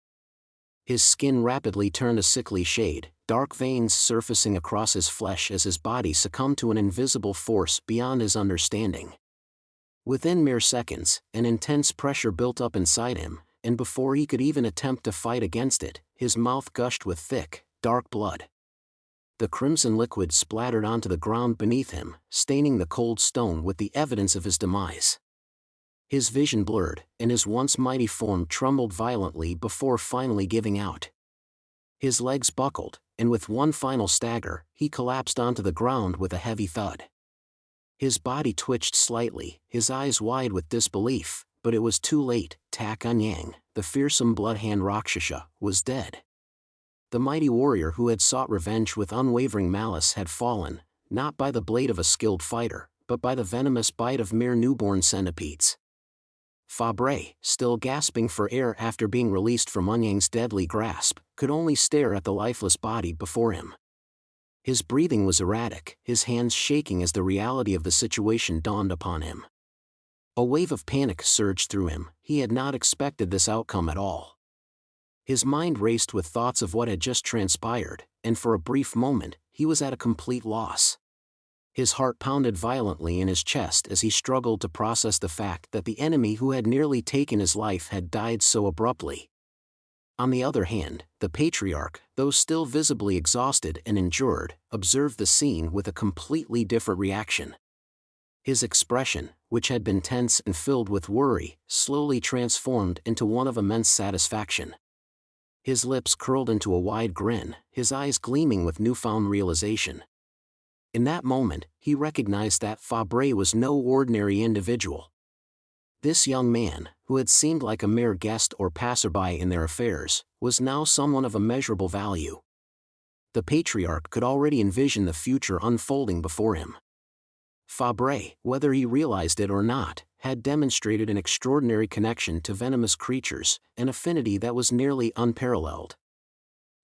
His skin rapidly turned a sickly shade, dark veins surfacing across his flesh as his body succumbed to an invisible force beyond his understanding. Within mere seconds, an intense pressure built up inside him, and before he could even attempt to fight against it, his mouth gushed with thick, dark blood. The crimson liquid splattered onto the ground beneath him, staining the cold stone with the evidence of his demise. His vision blurred, and his once mighty form trembled violently before finally giving out. His legs buckled, and with one final stagger, he collapsed onto the ground with a heavy thud. His body twitched slightly, his eyes wide with disbelief, but it was too late. Tak Anyang, the fearsome bloodhand Rakshasa, was dead. The mighty warrior who had sought revenge with unwavering malice had fallen, not by the blade of a skilled fighter, but by the venomous bite of mere newborn centipedes. Fabre, still gasping for air after being released from Anyang's deadly grasp, could only stare at the lifeless body before him. His breathing was erratic, his hands shaking as the reality of the situation dawned upon him. A wave of panic surged through him. He had not expected this outcome at all. His mind raced with thoughts of what had just transpired, and for a brief moment, he was at a complete loss. His heart pounded violently in his chest as he struggled to process the fact that the enemy who had nearly taken his life had died so abruptly. On the other hand, the patriarch, though still visibly exhausted and injured, observed the scene with a completely different reaction. His expression, which had been tense and filled with worry, slowly transformed into one of immense satisfaction. His lips curled into a wide grin, his eyes gleaming with newfound realization. In that moment, he recognized that Fabre was no ordinary individual. This young man, who had seemed like a mere guest or passerby in their affairs, was now someone of immeasurable value. The patriarch could already envision the future unfolding before him. Fabre, whether he realized it or not, had demonstrated an extraordinary connection to venomous creatures, an affinity that was nearly unparalleled.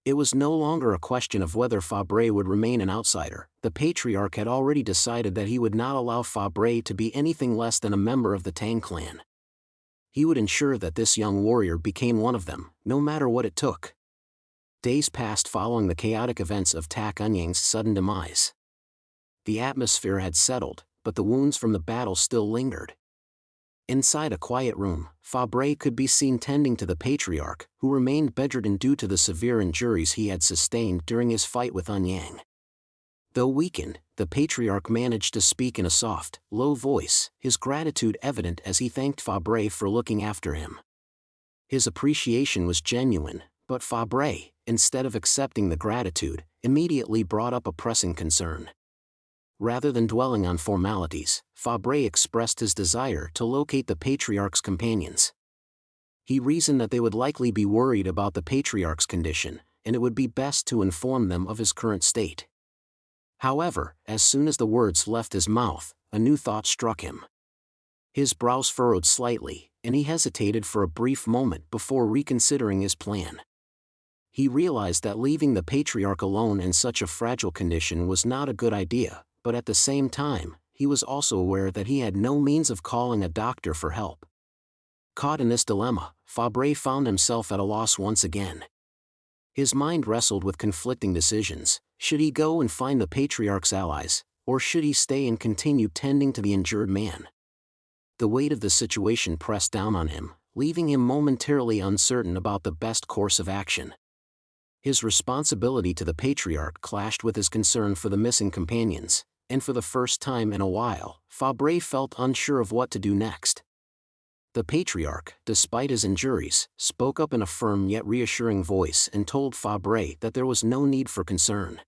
It was no longer a question of whether Fabre would remain an outsider. The patriarch had already decided that he would not allow Fabre to be anything less than a member of the Tang Clan. He would ensure that this young warrior became one of them, no matter what it took. Days passed following the chaotic events of Tak Anyang's sudden demise. The atmosphere had settled, but the wounds from the battle still lingered. Inside a quiet room, Fabre could be seen tending to the patriarch, who remained bedridden due to the severe injuries he had sustained during his fight with Anyang. Though weakened, the patriarch managed to speak in a soft, low voice, his gratitude evident as he thanked Fabre for looking after him. His appreciation was genuine, but Fabre, instead of accepting the gratitude, immediately brought up a pressing concern. Rather than dwelling on formalities, Fabre expressed his desire to locate the patriarch's companions. He reasoned that they would likely be worried about the patriarch's condition, and it would be best to inform them of his current state. However, as soon as the words left his mouth, a new thought struck him. His brows furrowed slightly, and he hesitated for a brief moment before reconsidering his plan. He realized that leaving the patriarch alone in such a fragile condition was not a good idea, but at the same time, he was also aware that he had no means of calling a doctor for help. Caught in this dilemma, Fabre found himself at a loss once again. His mind wrestled with conflicting decisions. Should he go and find the patriarch's allies, or should he stay and continue tending to the injured man? The weight of the situation pressed down on him, leaving him momentarily uncertain about the best course of action. His responsibility to the patriarch clashed with his concern for the missing companions, and for the first time in a while, Fabre felt unsure of what to do next. The patriarch, despite his injuries, spoke up in a firm yet reassuring voice and told Fabre that there was no need for concern.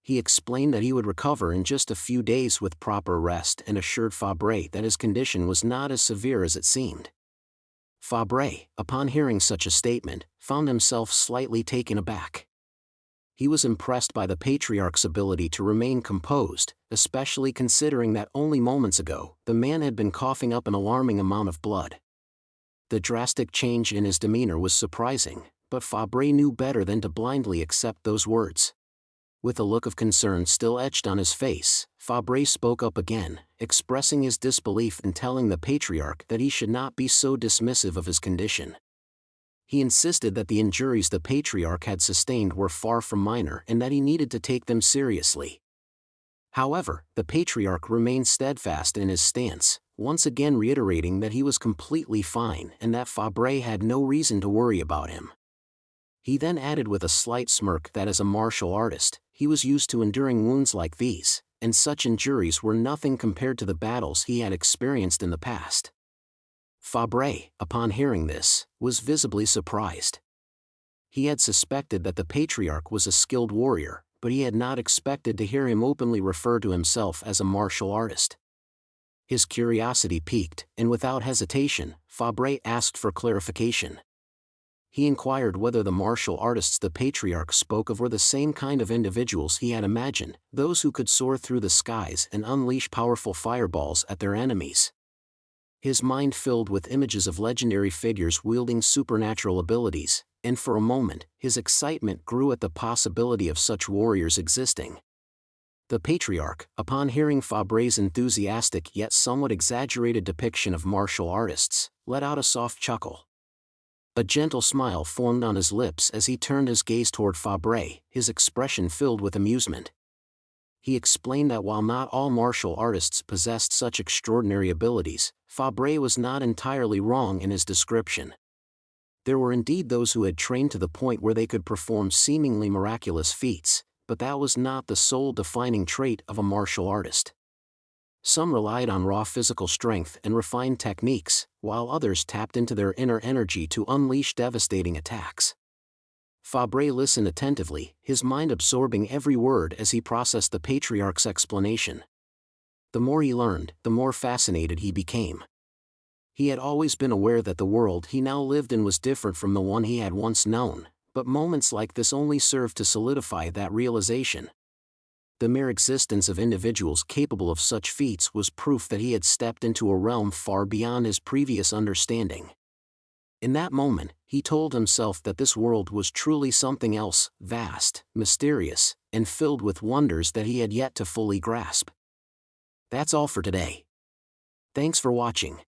He explained that he would recover in just a few days with proper rest and assured Fabre that his condition was not as severe as it seemed. Fabre, upon hearing such a statement, found himself slightly taken aback. He was impressed by the patriarch's ability to remain composed, especially considering that only moments ago, the man had been coughing up an alarming amount of blood. The drastic change in his demeanor was surprising, but Fabre knew better than to blindly accept those words. With a look of concern still etched on his face, Fabre spoke up again, expressing his disbelief and telling the patriarch that he should not be so dismissive of his condition. He insisted that the injuries the patriarch had sustained were far from minor and that he needed to take them seriously. However, the patriarch remained steadfast in his stance, once again reiterating that he was completely fine and that Fabre had no reason to worry about him. He then added with a slight smirk that as a martial artist, he was used to enduring wounds like these, and such injuries were nothing compared to the battles he had experienced in the past. Fabre, upon hearing this, was visibly surprised. He had suspected that the patriarch was a skilled warrior, but he had not expected to hear him openly refer to himself as a martial artist. His curiosity piqued, and without hesitation, Fabre asked for clarification. He inquired whether the martial artists the patriarch spoke of were the same kind of individuals he had imagined, those who could soar through the skies and unleash powerful fireballs at their enemies. His mind filled with images of legendary figures wielding supernatural abilities, and for a moment, his excitement grew at the possibility of such warriors existing. The patriarch, upon hearing Fabre's enthusiastic yet somewhat exaggerated depiction of martial artists, let out a soft chuckle. A gentle smile formed on his lips as he turned his gaze toward Fabre, his expression filled with amusement. He explained that while not all martial artists possessed such extraordinary abilities, Fabre was not entirely wrong in his description. There were indeed those who had trained to the point where they could perform seemingly miraculous feats, but that was not the sole defining trait of a martial artist. Some relied on raw physical strength and refined techniques, while others tapped into their inner energy to unleash devastating attacks. Fabre listened attentively, his mind absorbing every word as he processed the patriarch's explanation. The more he learned, the more fascinated he became. He had always been aware that the world he now lived in was different from the one he had once known, but moments like this only served to solidify that realization. The mere existence of individuals capable of such feats was proof that he had stepped into a realm far beyond his previous understanding. In that moment, he told himself that this world was truly something else, vast, mysterious, and filled with wonders that he had yet to fully grasp. That's all for today. Thanks for watching.